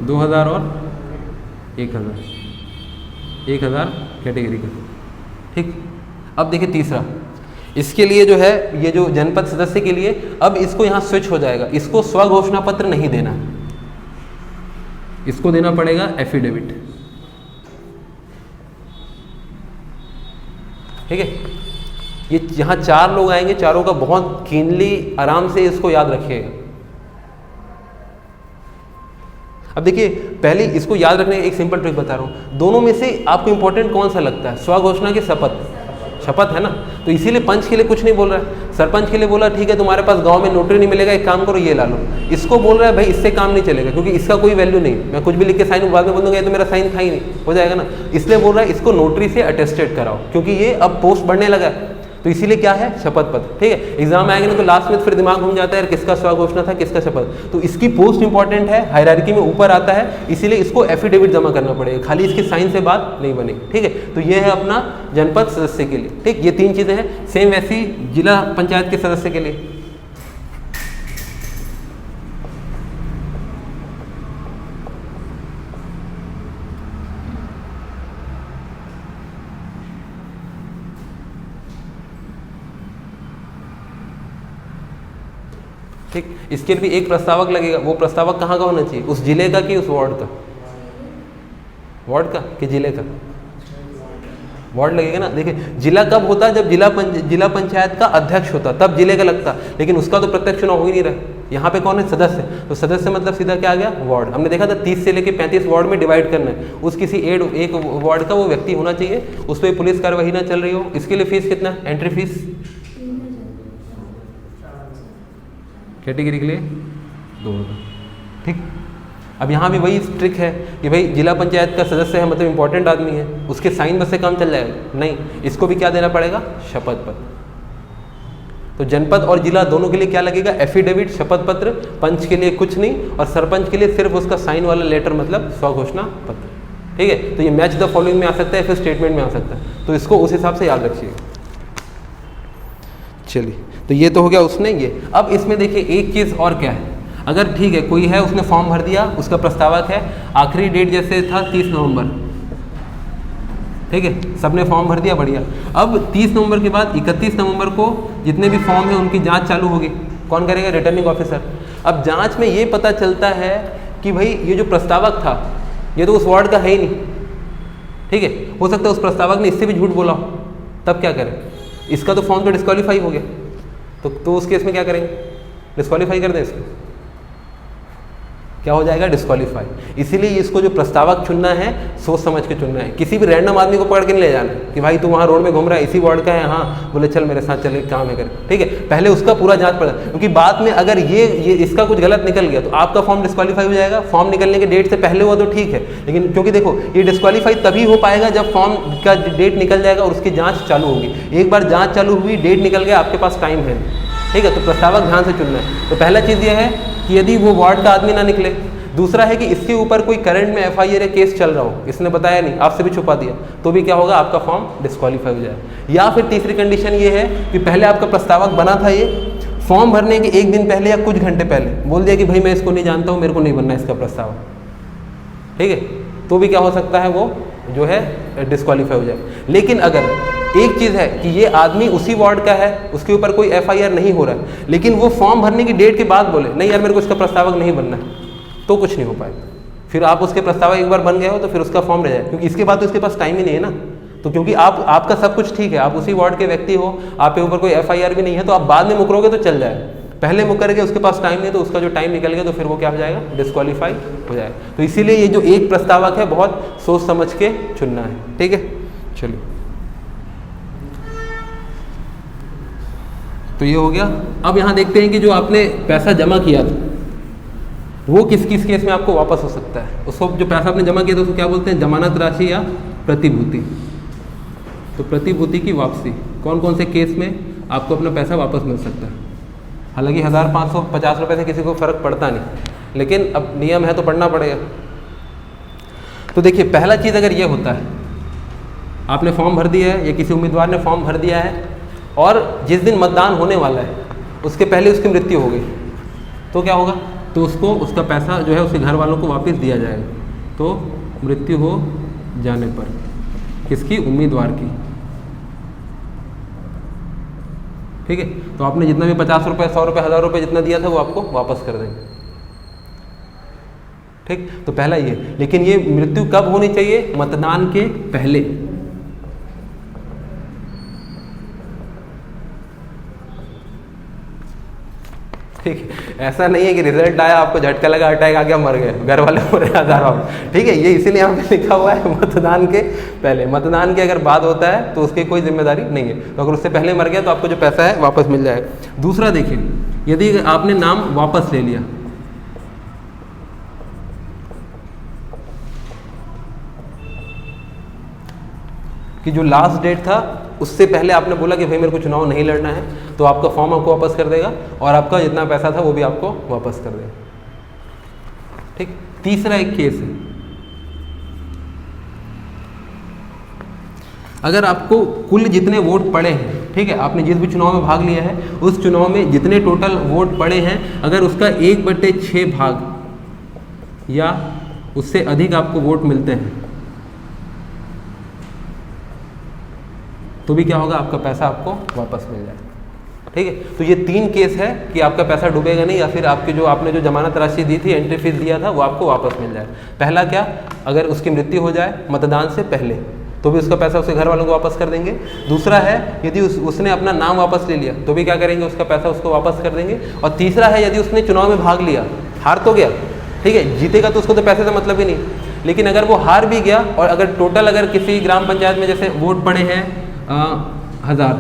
2000 और 1000, 1000 कैटेगरी का। ठीक, अब देखिए तीसरा, इसके लिए जो है ये जो जनपद सदस्य के लिए, अब इसको यहाँ स्विच हो जाएगा, इसको स्वघोषणा पत्र नहीं देना, इसको देना पड़ेगा एफिडेविट। ठीक है, ये यहाँ 4 लोग आएंगे, चारों का बहुत कीनली आराम से इसको याद रखिएगा। अब देखिए पहले इसको याद रखने का एक सिंपल ट्रिक बता रहा हूँ, दोनों में से आपको इंपॉर्टेंट कौन सा लगता है, स्वघोषणा की शपथ? शपथ है ना। तो इसीलिए पंच के लिए कुछ नहीं बोल रहा है, सरपंच के लिए बोला ठीक है तुम्हारे पास गांव में नोटरी नहीं मिलेगा, एक काम करो ये ला लो। इसको बोल रहा है भाई इससे काम नहीं चलेगा क्योंकि इसका कोई वैल्यू नहीं, मैं कुछ भी लिख के साइन बाद में बोल दूंगा तो मेरा साइन था ही नहीं, हो जाएगा ना। इसलिए बोल रहा है इसको नोटरी से अटेस्टेड कराओ क्योंकि ये अब पोस्ट बढ़ने लगा है, तो इसीलिए क्या है, शपथ पत्र। ठीक है, एग्जाम में आएंगे ना तो लास्ट में फिर दिमाग घूम जाता है किसका स्वघोषणा था किसका शपथ, तो इसकी पोस्ट इंपॉर्टेंट है, हायरार्की में ऊपर आता है, इसीलिए इसको एफिडेविट जमा करना पड़ेगा, खाली इसके साइन से बात नहीं बनेगी। ठीक है, तो ये है अपना जनपद सदस्य के लिए। ठीक, ये 3 चीजें हैं। सेम वैसी जिला पंचायत के सदस्य के लिए। ठीक, इसके लिए भी एक प्रस्तावक लगेगा। वो प्रस्तावक कहाँ का होना चाहिए, उस जिले का कि उस वार्ड का? वार्ड का कि जिले का? वार्ड लगेगा ना। देखिए जिला कब होता है, जब जिला पंचायत का अध्यक्ष होता तब जिले का लगता, लेकिन उसका तो प्रत्यक्ष चुनाव हो ही नहीं रहा। यहाँ पे कौन है, सदस्य। तो सदस्य मतलब सीधा क्या आ गया, वार्ड। हमने देखा था 30 से लेके 35 वार्ड में डिवाइड करना है, उस किसी एक वार्ड का वो व्यक्ति होना चाहिए, उस पर पुलिस कार्रवाई ना चल रही हो। इसके लिए फीस कितना, एंट्री फीस कैटेगरी के लिए 2000। ठीक, अब यहाँ भी वही ट्रिक है कि भाई जिला पंचायत का सदस्य है मतलब इंपॉर्टेंट आदमी है, उसके साइन बस से काम चल जाएगा नहीं, इसको भी क्या देना पड़ेगा, शपथ पत्र। तो जनपद और जिला दोनों के लिए क्या लगेगा, एफिडेविट, शपथ पत्र। पंच के लिए कुछ नहीं और सरपंच के लिए सिर्फ उसका साइन वाला लेटर मतलब स्वघोषणा पत्र। ठीक है, तो ये मैच द फॉलोइंग में आ सकता है, फिर स्टेटमेंट में आ सकता है, तो इसको उस हिसाब से याद रखिएगा। चलिए, तो ये तो हो गया उसने ये। अब इसमें देखिए एक चीज़ और क्या है, अगर ठीक है कोई है उसने फॉर्म भर दिया, उसका प्रस्तावक है, आखिरी डेट जैसे था 30 नवंबर, ठीक है, सबने फॉर्म भर दिया, बढ़िया। अब 30 नवंबर के बाद 31 नवंबर को जितने भी फॉर्म है उनकी जांच चालू होगी। कौन करेगा, रिटर्निंग ऑफिसर। अब जांच में ये पता चलता है कि भाई ये जो प्रस्तावक था ये तो उस वार्ड का है ही नहीं। ठीक है, हो सकता है उस प्रस्तावक ने इससे भी झूठ बोला, तब क्या करें, इसका तो फॉर्म तो डिस्क्वालीफाई हो गया, तो उस केस में क्या करेंगे, डिस्क्वालीफाई कर दें इसको, क्या हो जाएगा, डिस्क्वालीफाई। इसीलिए इसको जो प्रस्तावक चुनना है सोच समझ के चुनना है, किसी भी रैंडम आदमी को पकड़ के नहीं ले जाना कि भाई तू वहाँ रोड में घूम रहा है, इसी वार्ड का है, हाँ बोले चल मेरे साथ चल, काम है कर। ठीक है, पहले उसका पूरा जांच पड़ा, क्योंकि बाद में अगर ये इसका कुछ गलत निकल गया तो आपका फॉर्म डिस्क्वालीफाई हो जाएगा। फॉर्म निकलने के डेट से पहले हुआ तो ठीक है, लेकिन क्योंकि देखो ये डिस्क्वालीफाई तभी हो पाएगा जब फॉर्म का डेट निकल जाएगा और उसकी जाँच चालू होगी। एक बार जाँच चालू हुई, डेट निकल गया, आपके पास टाइम है। ठीक है, तो प्रस्तावक ध्यान से चुनना है। तो पहला चीज़ यह है कि यदि वो वार्ड का आदमी ना निकले, दूसरा है कि इसके ऊपर कोई करंट में एफआईआर या केस चल रहा हो, इसने बताया नहीं, आपसे भी छुपा दिया, तो भी क्या होगा, आपका फॉर्म डिस्क्वालीफाई हो जाए। या फिर तीसरी कंडीशन ये है कि पहले आपका प्रस्तावक बना था, ये फॉर्म भरने के एक दिन पहले या कुछ घंटे पहले बोल दिया कि भाई मैं इसको नहीं जानता हूँ, मेरे को नहीं बनना इसका प्रस्तावक। ठीक है, तो भी क्या हो सकता है, वो जो है डिस्क्वालीफाई हो जाए। लेकिन अगर एक चीज़ है कि ये आदमी उसी वार्ड का है, उसके ऊपर कोई एफआईआर नहीं हो रहा है, लेकिन वो फॉर्म भरने की डेट के बाद बोले नहीं यार मेरे को इसका प्रस्तावक नहीं बनना है, तो कुछ नहीं हो पाएगा। फिर आप उसके प्रस्तावक एक बार बन गए हो तो फिर उसका फॉर्म रह जाए, क्योंकि इसके बाद तो इसके पास टाइम ही नहीं है ना। तो क्योंकि आपका सब कुछ ठीक है, आप उसी वार्ड के व्यक्ति हो, आपके ऊपर कोई एफआईआर भी नहीं है, तो आप बाद में मुकरोगे तो चल जाए, पहले मुकर के उसके पास टाइम नहीं, तो उसका जो टाइम निकल गया तो फिर वो क्या हो जाएगा, डिस्क्वालीफाई हो जाएगा। तो इसीलिए ये जो एक प्रस्तावक है बहुत सोच समझ के चुनना है। ठीक है, चलिए, तो ये हो गया। अब यहाँ देखते हैं कि जो आपने पैसा जमा किया था वो किस किस केस में आपको वापस हो सकता है। उसको जो पैसा आपने जमा किया था उसको क्या बोलते हैं, जमानत राशि या प्रतिभूति। तो प्रतिभूति की वापसी, कौन कौन से केस में आपको अपना पैसा वापस मिल सकता है। हालांकि 1550 रुपये से किसी को फ़र्क पड़ता नहीं, लेकिन अब नियम है तो पढ़ना पड़ेगा। तो देखिए पहला चीज़ अगर ये होता है, आपने फॉर्म भर दिया है या किसी उम्मीदवार ने फॉर्म भर दिया है और जिस दिन मतदान होने वाला है उसके पहले उसकी मृत्यु हो गई, तो क्या होगा, तो उसको उसका पैसा जो है उसके घर वालों को वापस दिया जाएगा। तो मृत्यु हो जाने पर किसकी, उम्मीदवार की। ठीक है, तो आपने जितना भी 50 रुपये, 100 रुपये, 1000 रुपये जितना दिया था वो आपको वापस कर देंगे। ठीक, तो पहला ये। लेकिन ये मृत्यु कब होनी चाहिए, मतदान के पहले। ठीक है, ऐसा नहीं है कि रिजल्ट आया आपको झटका लगा अटैक आ गया मर गए, घर वाले पूरे 1000 वापस। ठीक है, ये इसीलिए यहाँ पे लिखा हुआ है मतदान के पहले। मतदान के अगर बाद होता है तो उसकी कोई जिम्मेदारी नहीं है, तो अगर उससे पहले मर गया तो आपको जो पैसा है वापस मिल जाएगा। दूसरा देखिए, यदि आपने नाम वापस ले लिया, कि जो लास्ट डेट था उससे पहले आपने बोला कि भाई मेरे को चुनाव नहीं लड़ना है, तो आपका फॉर्म आपको वापस कर देगा और आपका जितना पैसा था वो भी आपको वापस कर देगा। ठीक। तीसरा एक केस है, अगर आपको कुल जितने वोट पड़े हैं, ठीक है, आपने जिस भी चुनाव में भाग लिया है उस चुनाव में जितने टोटल वोट पड़े हैं, अगर उसका 1/6 भाग या उससे अधिक आपको वोट मिलते हैं तो भी क्या होगा, आपका पैसा आपको वापस मिल जाएगा। ठीक है, तो ये 3 केस है कि आपका पैसा डूबेगा नहीं, या फिर आपकी जो आपने जो जमानत राशि दी थी, एंट्री फीस दिया था, वो आपको वापस मिल जाए। पहला क्या, अगर उसकी मृत्यु हो जाए मतदान से पहले तो भी उसका पैसा उसके घर वालों को वापस कर देंगे। दूसरा है, यदि उसने अपना नाम वापस ले लिया तो भी क्या करेंगे, उसका पैसा उसको वापस कर देंगे। और तीसरा है, यदि उसने चुनाव में भाग लिया, हार तो गया, ठीक है, जीतेगा तो उसको तो पैसे से मतलब ही नहीं, लेकिन अगर वो हार भी गया और अगर टोटल अगर किसी ग्राम पंचायत में जैसे वोट पड़े हैं 1000,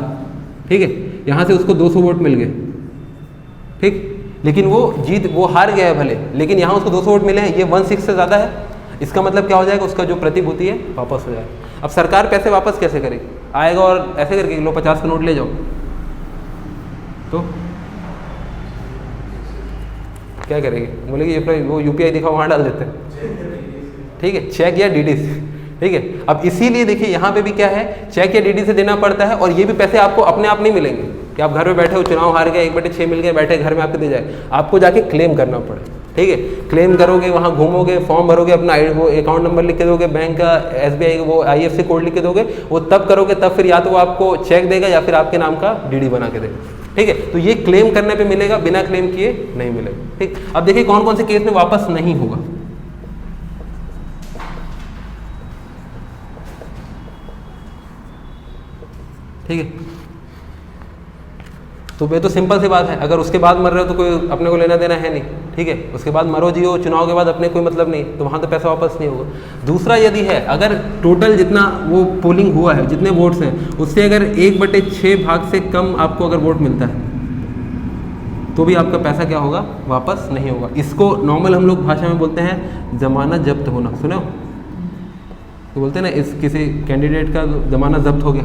ठीक है, यहाँ से उसको 200 वोट मिल गए, ठीक, लेकिन वो हार गया है भले, लेकिन यहाँ उसको 200 वोट मिले हैं, ये 1/6 से ज़्यादा है, इसका मतलब क्या हो जाएगा, उसका जो प्रतिभूति है वापस हो जाएगा। अब सरकार पैसे वापस कैसे करेगी, आएगा और ऐसे करके लो 50 का नोट ले जाओ, तो क्या करेगी, बोलेगी वो UPI दिखाओ, वहाँ डाल देते हैं। ठीक है, चेक या DD से। ठीक है, अब इसीलिए देखिए यहाँ पे भी क्या है, चेक या DD से देना पड़ता है, और ये भी पैसे आपको अपने आप नहीं मिलेंगे कि आप घर में बैठे हो, चुनाव हार गए, 1/6 मिल गए, बैठे घर में आपके दे जाए, आपको जाके क्लेम करना पड़े। ठीक है, क्लेम करोगे, वहाँ घूमोगे, फॉर्म भरोगे, अपना वो अकाउंट नंबर लिख के दोगे, बैंक का SBI वो IFSC कोड लिख के दोगे, वो तब करोगे, तब फिर या तो वो आपको चेक देगा या फिर आपके नाम का DD बना के देगा। ठीक है, तो ये क्लेम करने पे मिलेगा, बिना क्लेम किए नहीं मिलेगा। ठीक, अब देखिए कौन कौन से केस में वापस नहीं होगा। ठीक है, तो ये तो सिंपल सी बात है, अगर उसके बाद मर रहे हो तो कोई अपने को लेना देना है नहीं। ठीक है, उसके बाद मरो जियो, चुनाव के बाद अपने कोई मतलब नहीं, तो वहाँ तो पैसा वापस नहीं होगा। दूसरा यदि है, अगर टोटल जितना वो पोलिंग हुआ है, जितने वोट्स हैं, उससे अगर 1/6 भाग से कम आपको अगर वोट मिलता है तो भी आपका पैसा क्या होगा, वापस नहीं होगा। इसको नॉर्मल हम लोग भाषा में बोलते हैं जमानत जब्त होना। सुनो, तो बोलते हैं ना, इस किसी कैंडिडेट का जमानत जब्त हो गया,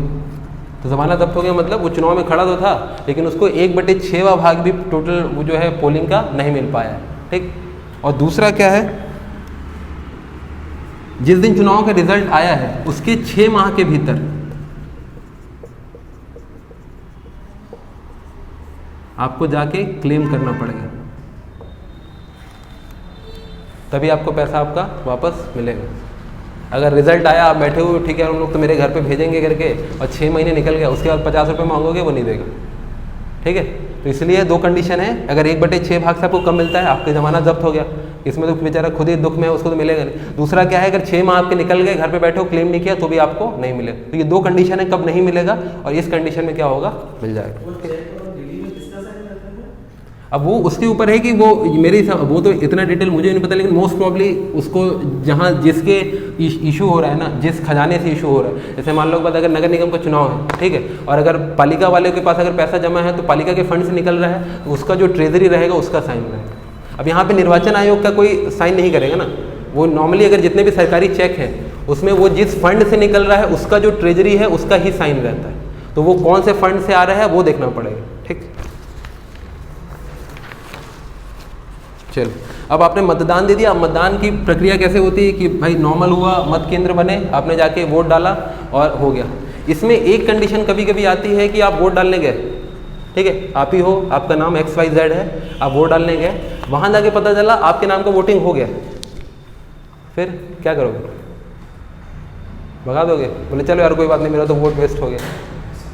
तो जमानत जब्त हो गया मतलब वो चुनाव में खड़ा तो था, लेकिन उसको 1/6वां भाग भी टोटल वो जो है पोलिंग का नहीं मिल पाया है। ठीक, और दूसरा क्या है, जिस दिन चुनाव का रिजल्ट आया है उसके 6 माह के भीतर आपको जाके क्लेम करना पड़ेगा, तभी आपको पैसा आपका वापस मिलेगा। अगर रिजल्ट आया, आप बैठे हुए, ठीक है, उन लोग तो मेरे घर पे भेजेंगे करके, और 6 महीने निकल गया, उसके बाद 50 रुपये मांगोगे, वो नहीं देगा। ठीक है, तो इसलिए 2 कंडीशन है, अगर 1/6 भाग से आपको कम मिलता है, आपकी जमानत जब्त हो गया, इसमें तो बेचारा खुद ही दुख में है, उसको तो मिलेगा नहीं। दूसरा क्या है, अगर 6 माह आपके निकल गए, घर पे बैठे हो, क्लेम नहीं किया, तो भी आपको नहीं मिलेगा। तो ये 2 कंडीशन है कब नहीं मिलेगा, और इस कंडीशन में क्या होगा, मिल जाएगा। अब वो उसके ऊपर है कि वो मेरे वो तो इतना डिटेल मुझे नहीं पता, लेकिन मोस्ट प्रॉब्ली उसको जहाँ जिसके इशू हो रहा है ना, जिस खजाने से इशू हो रहा है, जैसे मान लो बात, अगर नगर निगम का चुनाव है, ठीक है, और अगर पालिका वाले के पास अगर पैसा जमा है तो पालिका के फंड से निकल रहा है, तो उसका जो ट्रेजरी रहेगा उसका साइन रहेगा। अब यहाँ पे निर्वाचन आयोग का कोई साइन नहीं करेगा ना, वो नॉर्मली अगर जितने भी सरकारी चेक हैं उसमें वो जिस फंड से निकल रहा है उसका जो ट्रेजरी है उसका ही साइन रहता है, तो वो कौन से फंड से आ रहा है वो देखना पड़ेगा। ठीक, चलो, अब आपने मतदान दे दिया। अब मतदान की प्रक्रिया कैसे होती है कि भाई नॉर्मल हुआ, मत केंद्र बने, आपने जाके वोट डाला और हो गया। इसमें एक कंडीशन कभी कभी आती है कि आप वोट डालने गए, ठीक है, आप ही हो, आपका नाम XYZ है, आप वोट डालने गए, वहाँ जाके पता चला आपके नाम का वोटिंग हो गया, फिर क्या करोगे, भगा दोगे, बोले चलो यार कोई बात नहीं, मेरा तो वोट वेस्ट हो गया।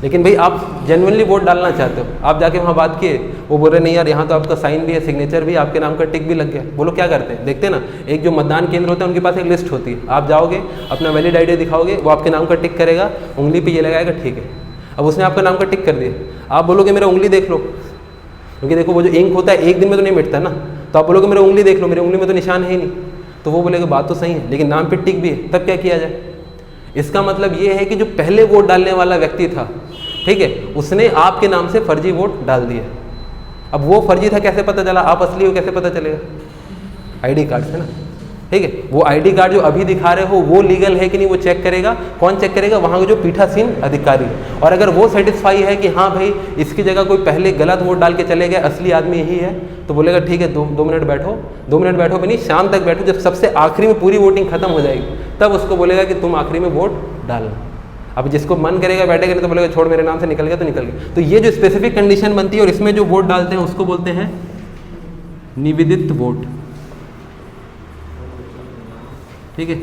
लेकिन भाई आप जेन्युइनली वोट डालना चाहते हो, आप जाके वहाँ बात किए, वो बोल रहे नहीं यार यहाँ तो आपका साइन भी है, सिग्नेचर भी, आपके नाम का टिक भी लग गया। बोलो क्या करते हैं, देखते हैं ना, एक जो मतदान केंद्र होता है उनके पास एक लिस्ट होती है, आप जाओगे, अपना वैलिड ID दिखाओगे, वो आपके नाम का टिक करेगा, उंगली पे ये लगाएगा, ठीक है। अब उसने आपका नाम का टिक कर दिया, आप बोलोगे मेरा उंगली देख लो, क्योंकि देखो वो जो इंक होता है एक दिन में तो नहीं मिटता ना, तो आप बोलोगे मेरी उंगली देख लो, मेरी उंगली में तो निशान है ही नहीं, तो वो बोलेगा बात तो सही है लेकिन नाम पे टिक भी है, तब क्या किया जाए। इसका मतलब ये है कि जो पहले वोट डालने वाला व्यक्ति था, ठीक है, उसने आपके नाम से फर्जी वोट डाल दिया। अब वो फर्जी था कैसे पता चला, आप असली हो कैसे पता चलेगा, आईडी कार्ड से ना, ठीक है। वो आईडी कार्ड जो अभी दिखा रहे हो वो लीगल है कि नहीं वो चेक करेगा, कौन चेक करेगा, वहाँ का जो पीठासीन अधिकारी। और अगर वो सेटिस्फाई है कि हाँ भाई इसकी जगह कोई पहले गलत वोट डाल के चले गए, असली आदमी यही है, तो बोलेगा ठीक है 2 मिनट बैठो, 2 मिनट बैठो भी नहीं, शाम तक बैठो, जब सबसे आखिरी में पूरी वोटिंग खत्म हो जाएगी तब उसको बोलेगा कि तुम आखिरी में वोट डालना। अब जिसको मन करेगा बैठेगा, नहीं तो बोलेगा छोड़ मेरे नाम से निकल गया तो निकल गया। तो ये जो स्पेसिफिक कंडीशन बनती है और इसमें जो वोट डालते हैं उसको बोलते हैं निवेदित वोट, ठीक है,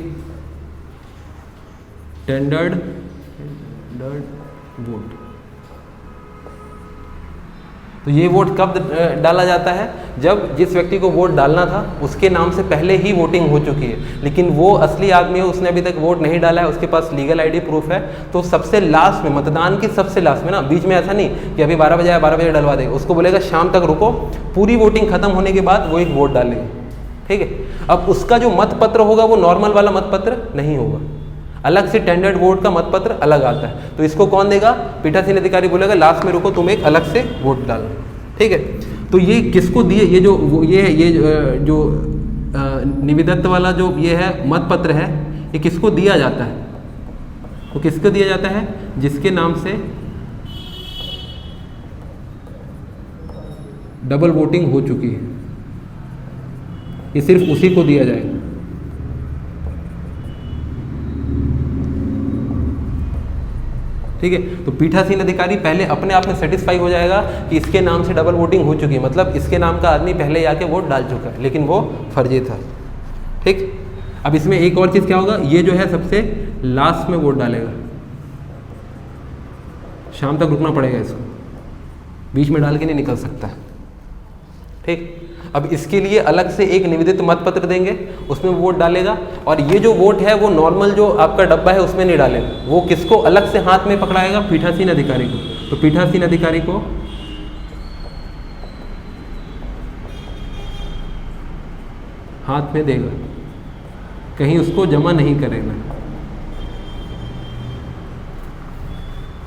टेंडर्ड वोट। तो ये वोट कब डाला जाता है, जब जिस व्यक्ति को वोट डालना था उसके नाम से पहले ही वोटिंग हो चुकी है, लेकिन वो असली आदमी है, उसने अभी तक वोट नहीं डाला है, उसके पास लीगल आईडी प्रूफ है, तो सबसे लास्ट में, मतदान की सबसे लास्ट में ना, बीच में ऐसा नहीं कि अभी 12 बजे आया 12 बजे डलवा देगा, उसको बोलेगा शाम तक रुको, पूरी वोटिंग खत्म होने के बाद वो एक वोट डालेंगे, ठीक है। अब उसका जो मत पत्र होगा वो नॉर्मल वाला मत पत्र नहीं होगा, अलग से टेंडर्ड वोट का मत पत्र अलग आता है, तो इसको कौन देगा, पीठासीन अधिकारी बोलेगा लास्ट में रुको तुम एक अलग से वोट डालो, ठीक है। तो ये किसको दिए, ये जो निविदत्त वाला जो ये है मत पत्र है, ये किसको दिया जाता है, तो किसको दिया जाता है, जिसके नाम से डबल वोटिंग हो चुकी है, ये सिर्फ उसी को दिया जाएगा, ठीक है। तो पीठासीन अधिकारी पहले अपने आप में सेटिस्फाई हो जाएगा कि इसके नाम से डबल वोटिंग हो चुकी है, मतलब इसके नाम का आदमी पहले ही आके वोट डाल चुका है, लेकिन वो फर्जी था, ठीक। अब इसमें एक और चीज़ क्या होगा, ये जो है सबसे लास्ट में वोट डालेगा, शाम तक रुकना पड़ेगा इसको, बीच में डाल के नहीं निकल सकता, ठीक। अब इसके लिए अलग से एक निवेदित मत पत्र देंगे, उसमें वोट डालेगा, और ये जो वोट है वो नॉर्मल जो आपका डब्बा है उसमें नहीं डालेगा, वो किसको अलग से हाथ में पकड़ाएगा, पीठासीन अधिकारी को। तो पीठासीन अधिकारी को हाथ में देगा, कहीं उसको जमा नहीं करेगा,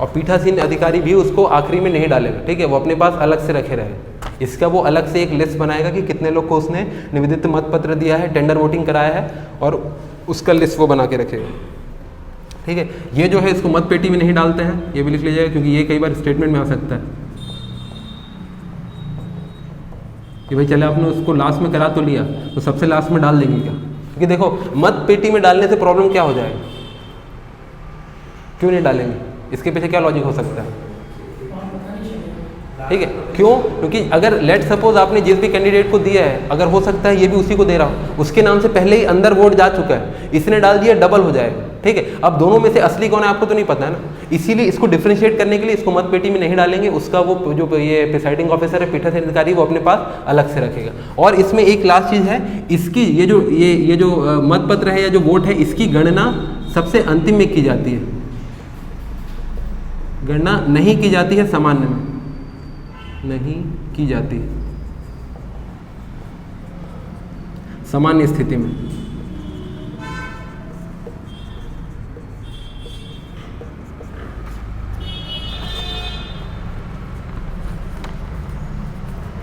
और पीठासीन अधिकारी भी उसको आखिरी में नहीं डालेगा, ठीक है, वो अपने पास अलग से रखे रहे। इसका वो अलग से एक लिस्ट बनाएगा कि कितने लोग को उसने निवेदित मत पत्र दिया है, टेंडर वोटिंग कराया है, और उसका लिस्ट वो बना के रखेगा, ठीक है। ये जो है इसको मत पेटी में नहीं डालते हैं, ये भी लिख लीजिएगा, क्योंकि ये कई बार स्टेटमेंट में आ सकता है कि भाई चले आपने उसको लास्ट में करा तो लिया, तो सबसे लास्ट में डाल देंगे क्या, क्योंकि देखो मत पेटी में डालने से प्रॉब्लम क्या हो जाएगा, क्यों नहीं डालेंगे, इसके पीछे क्या लॉजिक हो सकता है, ठीक है, क्यों, क्योंकि अगर लेट सपोज आपने जिस भी कैंडिडेट को दिया है, अगर हो सकता है ये भी उसी को दे रहा हो, उसके नाम से पहले ही अंदर वोट जा चुका है, इसने डाल दिया, डबल हो जाएगा, ठीक है। अब दोनों में से असली कौन है आपको तो नहीं पता है ना, इसीलिए इसको डिफरेंशिएट करने के लिए इसको मत पेटी में नहीं डालेंगे, उसका वो जो ये प्रिसाइडिंग ऑफिसर है, पीठासीन अधिकारी, वो अपने पास अलग से रखेगा। और इसमें एक लास्ट चीज़ है, इसकी ये जो मत पत्र है या जो वोट है, इसकी गणना सबसे अंतिम में की जाती है, गणना नहीं की जाती है सामान्य में, नहीं की जाती सामान्य स्थिति में,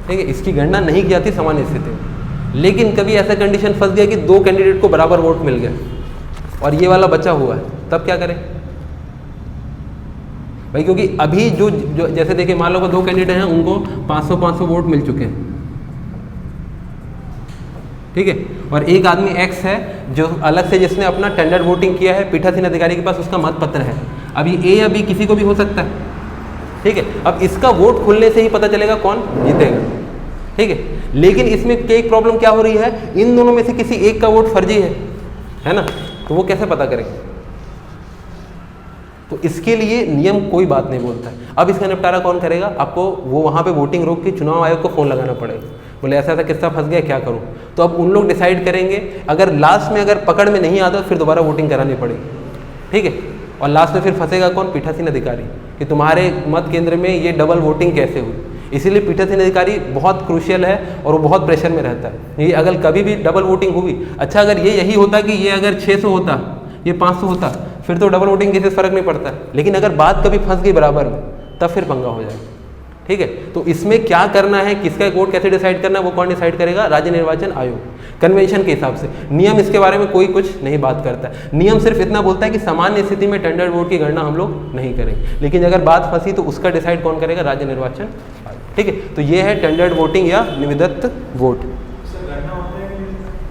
ठीक है, इसकी गणना नहीं की जाती सामान्य स्थिति में। लेकिन कभी ऐसा कंडीशन फंस गया कि 2 कैंडिडेट को बराबर वोट मिल गया और ये वाला बचा हुआ है, तब क्या करें भाई, क्योंकि अभी जो जैसे देखिए मान लो 2 कैंडिडेट हैं, उनको 500 वोट मिल चुके हैं, ठीक है, और एक आदमी एक्स है जो अलग से जिसने अपना टेंडर वोटिंग किया है, पीठासीन अधिकारी के पास उसका मत पत्र है, अभी ए या बी किसी को भी हो सकता है, ठीक है। अब इसका वोट खुलने से ही पता चलेगा कौन जीतेगा, ठीक है। लेकिन इसमें एक प्रॉब्लम क्या हो रही है, इन दोनों में से किसी एक का वोट फर्जी है ना, तो वो कैसे पता करेंगे, तो इसके लिए नियम कोई बात नहीं बोलता है। अब इसका निपटारा कौन करेगा, आपको वो वहाँ पे वोटिंग रोक के चुनाव आयोग को फ़ोन लगाना पड़ेगा, बोले ऐसा ऐसा किस्सा फंस गया क्या करूँ, तो अब उन लोग डिसाइड करेंगे, अगर लास्ट में अगर पकड़ में नहीं आता फिर दोबारा वोटिंग करानी पड़ेगी, ठीक है। और लास्ट में फिर फंसेगा कौन, पीठासीन अधिकारी, कि तुम्हारे मत केंद्र में ये डबल वोटिंग कैसे हुई। इसीलिए पीठासीन अधिकारी बहुत क्रूशियल है और वो बहुत प्रेशर में रहता है। ये अगर कभी भी डबल वोटिंग हुई, अच्छा अगर ये यही होता कि ये अगर 600 होता, ये 500 होता, फिर तो डबल वोटिंग किसी से फर्क नहीं पड़ता। लेकिन अगर बात कभी फंस गई बराबर में, तब फिर पंगा हो जाएगा। ठीक है, तो इसमें क्या करना है, किसका वोट कैसे डिसाइड करना है, वो कौन डिसाइड करेगा? राज्य निर्वाचन आयोग, कन्वेंशन के हिसाब से। नियम इसके बारे में कोई कुछ नहीं बात करता है। नियम सिर्फ इतना बोलता है कि सामान्य स्थिति में टेंडर्ड वोट की गणना हम लोग नहीं करेंगे, लेकिन अगर बात फंसी तो उसका डिसाइड कौन करेगा? राज्य निर्वाचन आयोग। ठीक है, तो ये है टेंडर्ड वोटिंग या निविदत्त वोट।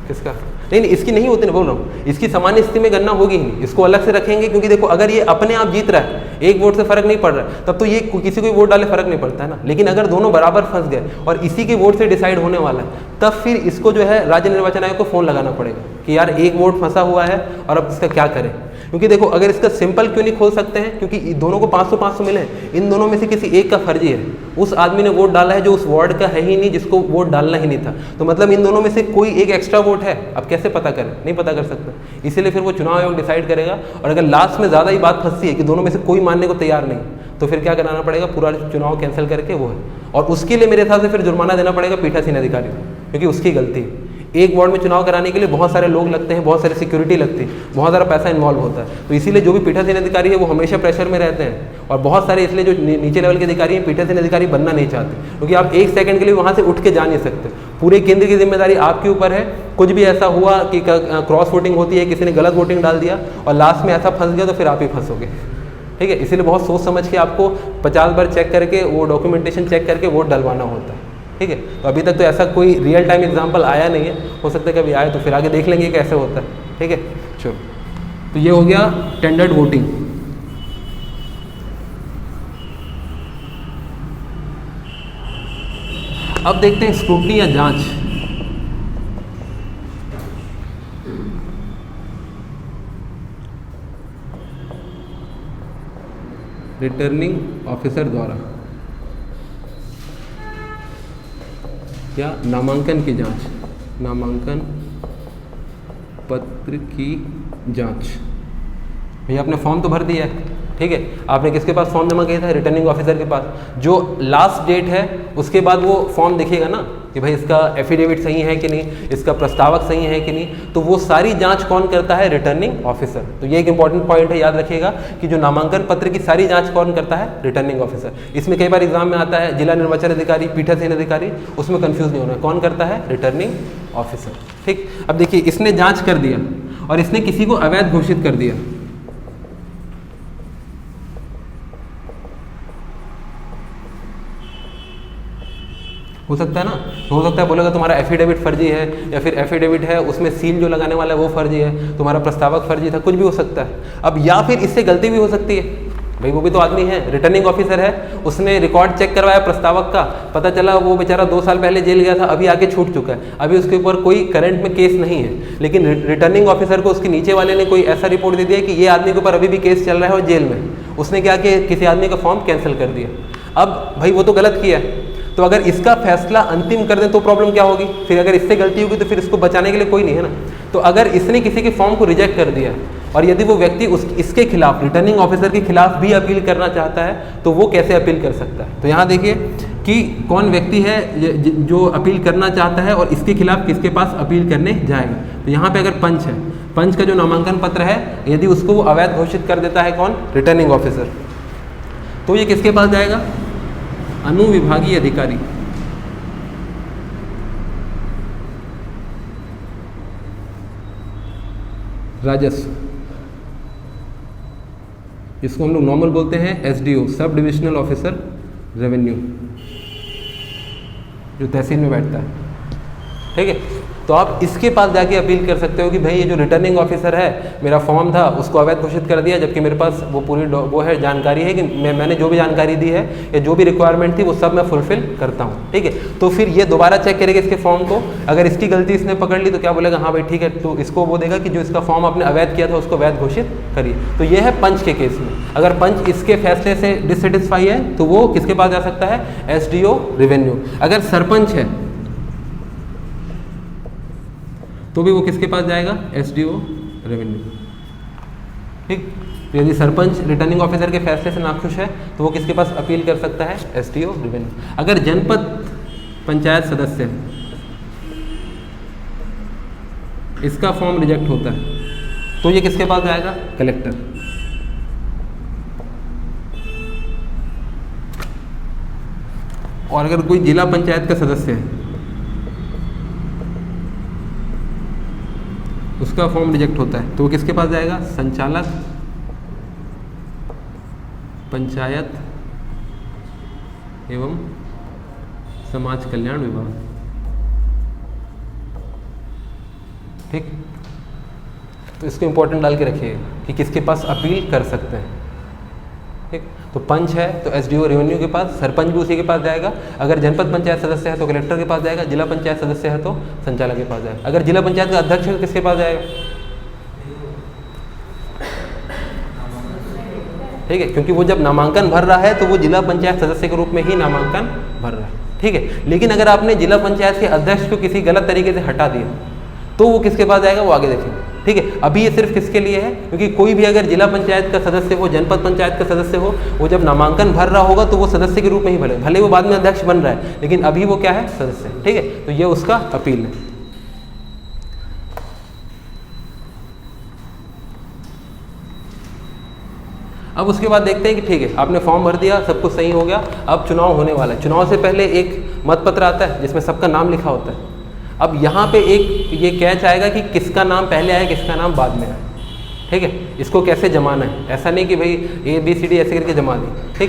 किसका? नहीं, इसकी नहीं होती ना, बोल रहा हूँ, इसकी सामान्य स्थिति में गणना होगी ही नहीं, इसको अलग से रखेंगे। क्योंकि देखो अगर ये अपने आप जीत रहा है, एक वोट से फर्क नहीं पड़ रहा है, तब तो ये किसी को वोट डाले फर्क नहीं पड़ता है ना। लेकिन अगर दोनों बराबर फंस गए और इसी के वोट से डिसाइड होने वाला है, तब फिर इसको जो है राज्य निर्वाचन आयोग को फोन लगाना पड़ेगा कि यार एक वोट फंसा हुआ है और अब इसका क्या करें। क्योंकि देखो अगर इसका सिंपल क्यों नहीं खोल सकते हैं, क्योंकि दोनों को 500-500 मिले, इन दोनों में से किसी एक का फर्जी है। उस आदमी ने वोट डाला है जो उस वार्ड का है ही नहीं, जिसको वोट डालना ही नहीं था, तो मतलब इन दोनों में से कोई एक एक्स्ट्रा वोट है। अब कैसे पता करें? नहीं पता कर सकते, इसीलिए फिर वो चुनाव आयोग डिसाइड करेगा। और अगर लास्ट में ज़्यादा ही बात फंसी है कि दोनों में से कोई मानने को तैयार नहीं, तो फिर क्या कराना पड़ेगा? पूरा चुनाव कैंसिल करके वो है, और उसके लिए मेरे हिसाब से फिर जुर्माना देना पड़ेगा पीठासीन अधिकारी को, क्योंकि उसकी गलती है। एक वार्ड में चुनाव कराने के लिए बहुत सारे लोग लगते हैं, बहुत सारी सिक्योरिटी लगती है, बहुत सारा पैसा इन्वॉल्व होता है। तो इसीलिए जो भी पीठासीन अधिकारी है वो हमेशा प्रेशर में रहते हैं। और बहुत सारे इसलिए जो नीचे लेवल के अधिकारी हैं पीठासीन अधिकारी बनना नहीं चाहते, क्योंकि आप एक सेकंड के लिए वहाँ से उठ के जा नहीं सकते। पूरे केंद्र की जिम्मेदारी आपके ऊपर है। कुछ भी ऐसा हुआ कि क्रॉस वोटिंग होती है, किसी ने गलत वोटिंग डाल दिया और लास्ट में ऐसा फंस गया, तो फिर आप ही फंसोगे। ठीक है, इसीलिए बहुत सोच समझ के आपको 50 बार चेक करके, वो डॉक्यूमेंटेशन चेक करके वोट डलवाना होता है। ठीक है, तो अभी तक तो ऐसा कोई रियल टाइम एग्जांपल आया नहीं है, हो सकता है कभी आए, तो फिर आगे देख लेंगे कैसे होता है। ठीक है, चलो, तो ये हो गया टेंडर्ड वोटिंग। अब देखते हैं स्क्रूटनी या जांच। रिटर्निंग ऑफिसर द्वारा या नामांकन की जांच, नामांकन पत्र की जांच। भैया आपने फॉर्म तो भर दिया है, ठीक है, आपने किसके पास फॉर्म जमा किया था? रिटर्निंग ऑफिसर के पास। जो लास्ट डेट है उसके बाद वो फॉर्म दिखेगा ना कि भाई इसका एफिडेविट सही है कि नहीं, इसका प्रस्तावक सही है कि नहीं, तो वो सारी जांच कौन करता है? Returning officer. तो ये एक इंपॉर्टेंट पॉइंट है, याद रखिएगा कि जो नामांकन पत्र की सारी जांच कौन करता है? Returning officer. इसमें कई बार एग्जाम में आता है जिला निर्वाचन अधिकारी, पीठासीन अधिकारी, उसमें कंफ्यूज नहीं होना, कौन करता है? Returning officer. ठीक, अब देखिए इसने जांच कर दिया और इसने किसी को अवैध घोषित कर दिया। हो सकता है ना, हो सकता है बोलेगा तुम्हारा एफिडेविट फर्जी है, या फिर एफिडेविट है उसमें सील जो लगाने वाला है वो फर्जी है, तुम्हारा प्रस्तावक फर्जी था, कुछ भी हो सकता है। अब या फिर इससे गलती भी हो सकती है, भाई वो भी तो आदमी है, रिटर्निंग ऑफिसर है, उसने रिकॉर्ड चेक करवाया प्रस्तावक का, पता चला वो बेचारा 2 साल पहले जेल गया था, अभी आके छूट चुका है, अभी उसके ऊपर कोई करंट में केस नहीं है, लेकिन रिटर्निंग ऑफिसर को उसके नीचे वाले ने कोई ऐसा रिपोर्ट दे दिया कि ये आदमी के ऊपर अभी भी केस चल रहा है और जेल में। उसने क्या किया? किसी आदमी का फॉर्म कैंसिल कर दिया। अब भाई वो तो गलत किया है, तो अगर इसका फैसला अंतिम कर दें तो प्रॉब्लम क्या होगी? फिर अगर इससे गलती होगी तो फिर इसको बचाने के लिए कोई नहीं है ना। तो अगर इसने किसी के फॉर्म को रिजेक्ट कर दिया और यदि वो व्यक्ति इसके खिलाफ, रिटर्निंग ऑफिसर के खिलाफ भी अपील करना चाहता है, तो वो कैसे अपील कर सकता है? तो यहाँ देखिए कि कौन व्यक्ति है जो अपील करना चाहता है और इसके खिलाफ किसके पास अपील करने जाएगा। तो यहाँ पे अगर पंच है, पंच का जो नामांकन पत्र है यदि उसको वो अवैध घोषित कर देता है कौन? रिटर्निंग ऑफिसर, तो ये किसके पास जाएगा? अनुविभागीय अधिकारी। राजस्व, इसको हम लोग नॉर्मल बोलते हैं SDO, sub divisional officer revenue, जो तहसील में बैठता है। ठीक है, तो आप इसके पास जाके अपील कर सकते हो कि भाई ये जो रिटर्निंग ऑफिसर है, मेरा फॉर्म था उसको अवैध घोषित कर दिया, जबकि मेरे पास वो पूरी वो है जानकारी है कि मैंने जो भी जानकारी दी है या जो भी रिक्वायरमेंट थी वो सब मैं फुलफिल करता हूँ। ठीक है, तो फिर ये दोबारा चेक करेगा इसके फॉर्म को, अगर इसकी गलती इसने पकड़ ली तो क्या बोलेगा? हाँ भाई ठीक है, तो इसको वो देगा कि जो इसका फॉर्म आपने अवैध किया था उसको अवैध घोषित करिए। तो ये है पंच के केस में। अगर पंच इसके फैसले से डिससेटिस्फाई है तो वो किसके पास जा सकता है? SDO revenue. अगर सरपंच है तो भी वो किसके पास जाएगा? SDO revenue. ठीक, तो यदि सरपंच रिटर्निंग ऑफिसर के फैसले से नाखुश है तो वो किसके पास अपील कर सकता है? SDO revenue. अगर जनपद पंचायत सदस्य इसका फॉर्म रिजेक्ट होता है तो ये किसके पास जाएगा? कलेक्टर। और अगर कोई जिला पंचायत का सदस्य है उसका फॉर्म रिजेक्ट होता है तो वो किसके पास जाएगा? संचालक पंचायत एवं समाज कल्याण विभाग। ठीक, तो इसको इंपॉर्टेंट डाल के रखिएगा कि किसके पास अपील कर सकते हैं। ठीक, तो पंच है तो एसडीओ रेवेन्यू के पास, सरपंच भी उसी के पास जाएगा। अगर जनपद पंचायत सदस्य है तो कलेक्टर के पास जाएगा, जिला पंचायत सदस्य है तो संचालक के पास जाएगा। अगर जिला पंचायत का अध्यक्ष है तो किसके पास जाएगा? ठीक है, क्योंकि वो जब नामांकन भर रहा है तो वो जिला पंचायत सदस्य के रूप में ही नामांकन भर रहा है। ठीक है, लेकिन अगर आपने जिला पंचायत के अध्यक्ष को किसी गलत तरीके से हटा दिया तो वो किसके पास जाएगा? वो आगे देखेंगे। ठीक है, अभी ये सिर्फ किसके लिए है? क्योंकि कोई भी अगर जिला पंचायत का सदस्य हो, जनपद पंचायत का सदस्य हो, वो जब नामांकन भर रहा होगा तो वो सदस्य के रूप में ही भरे, भले वो बाद में अध्यक्ष बन रहा है लेकिन अभी वो क्या है? सदस्य। ठीक है, तो ये उसका अपील है। अब उसके बाद देखते हैं कि ठीक है आपने फॉर्म भर दिया, सब कुछ सही हो गया, अब चुनाव होने वाला है। चुनाव से पहले एक मतपत्र आता है जिसमें सबका नाम लिखा होता है। अब यहाँ पे एक ये कैच आएगा कि किसका नाम पहले आया, किसका नाम बाद में आया। ठीक है, इसको कैसे जमाना है, ऐसा नहीं कि भाई ABCD ऐसे करके जमा दी। ठीक।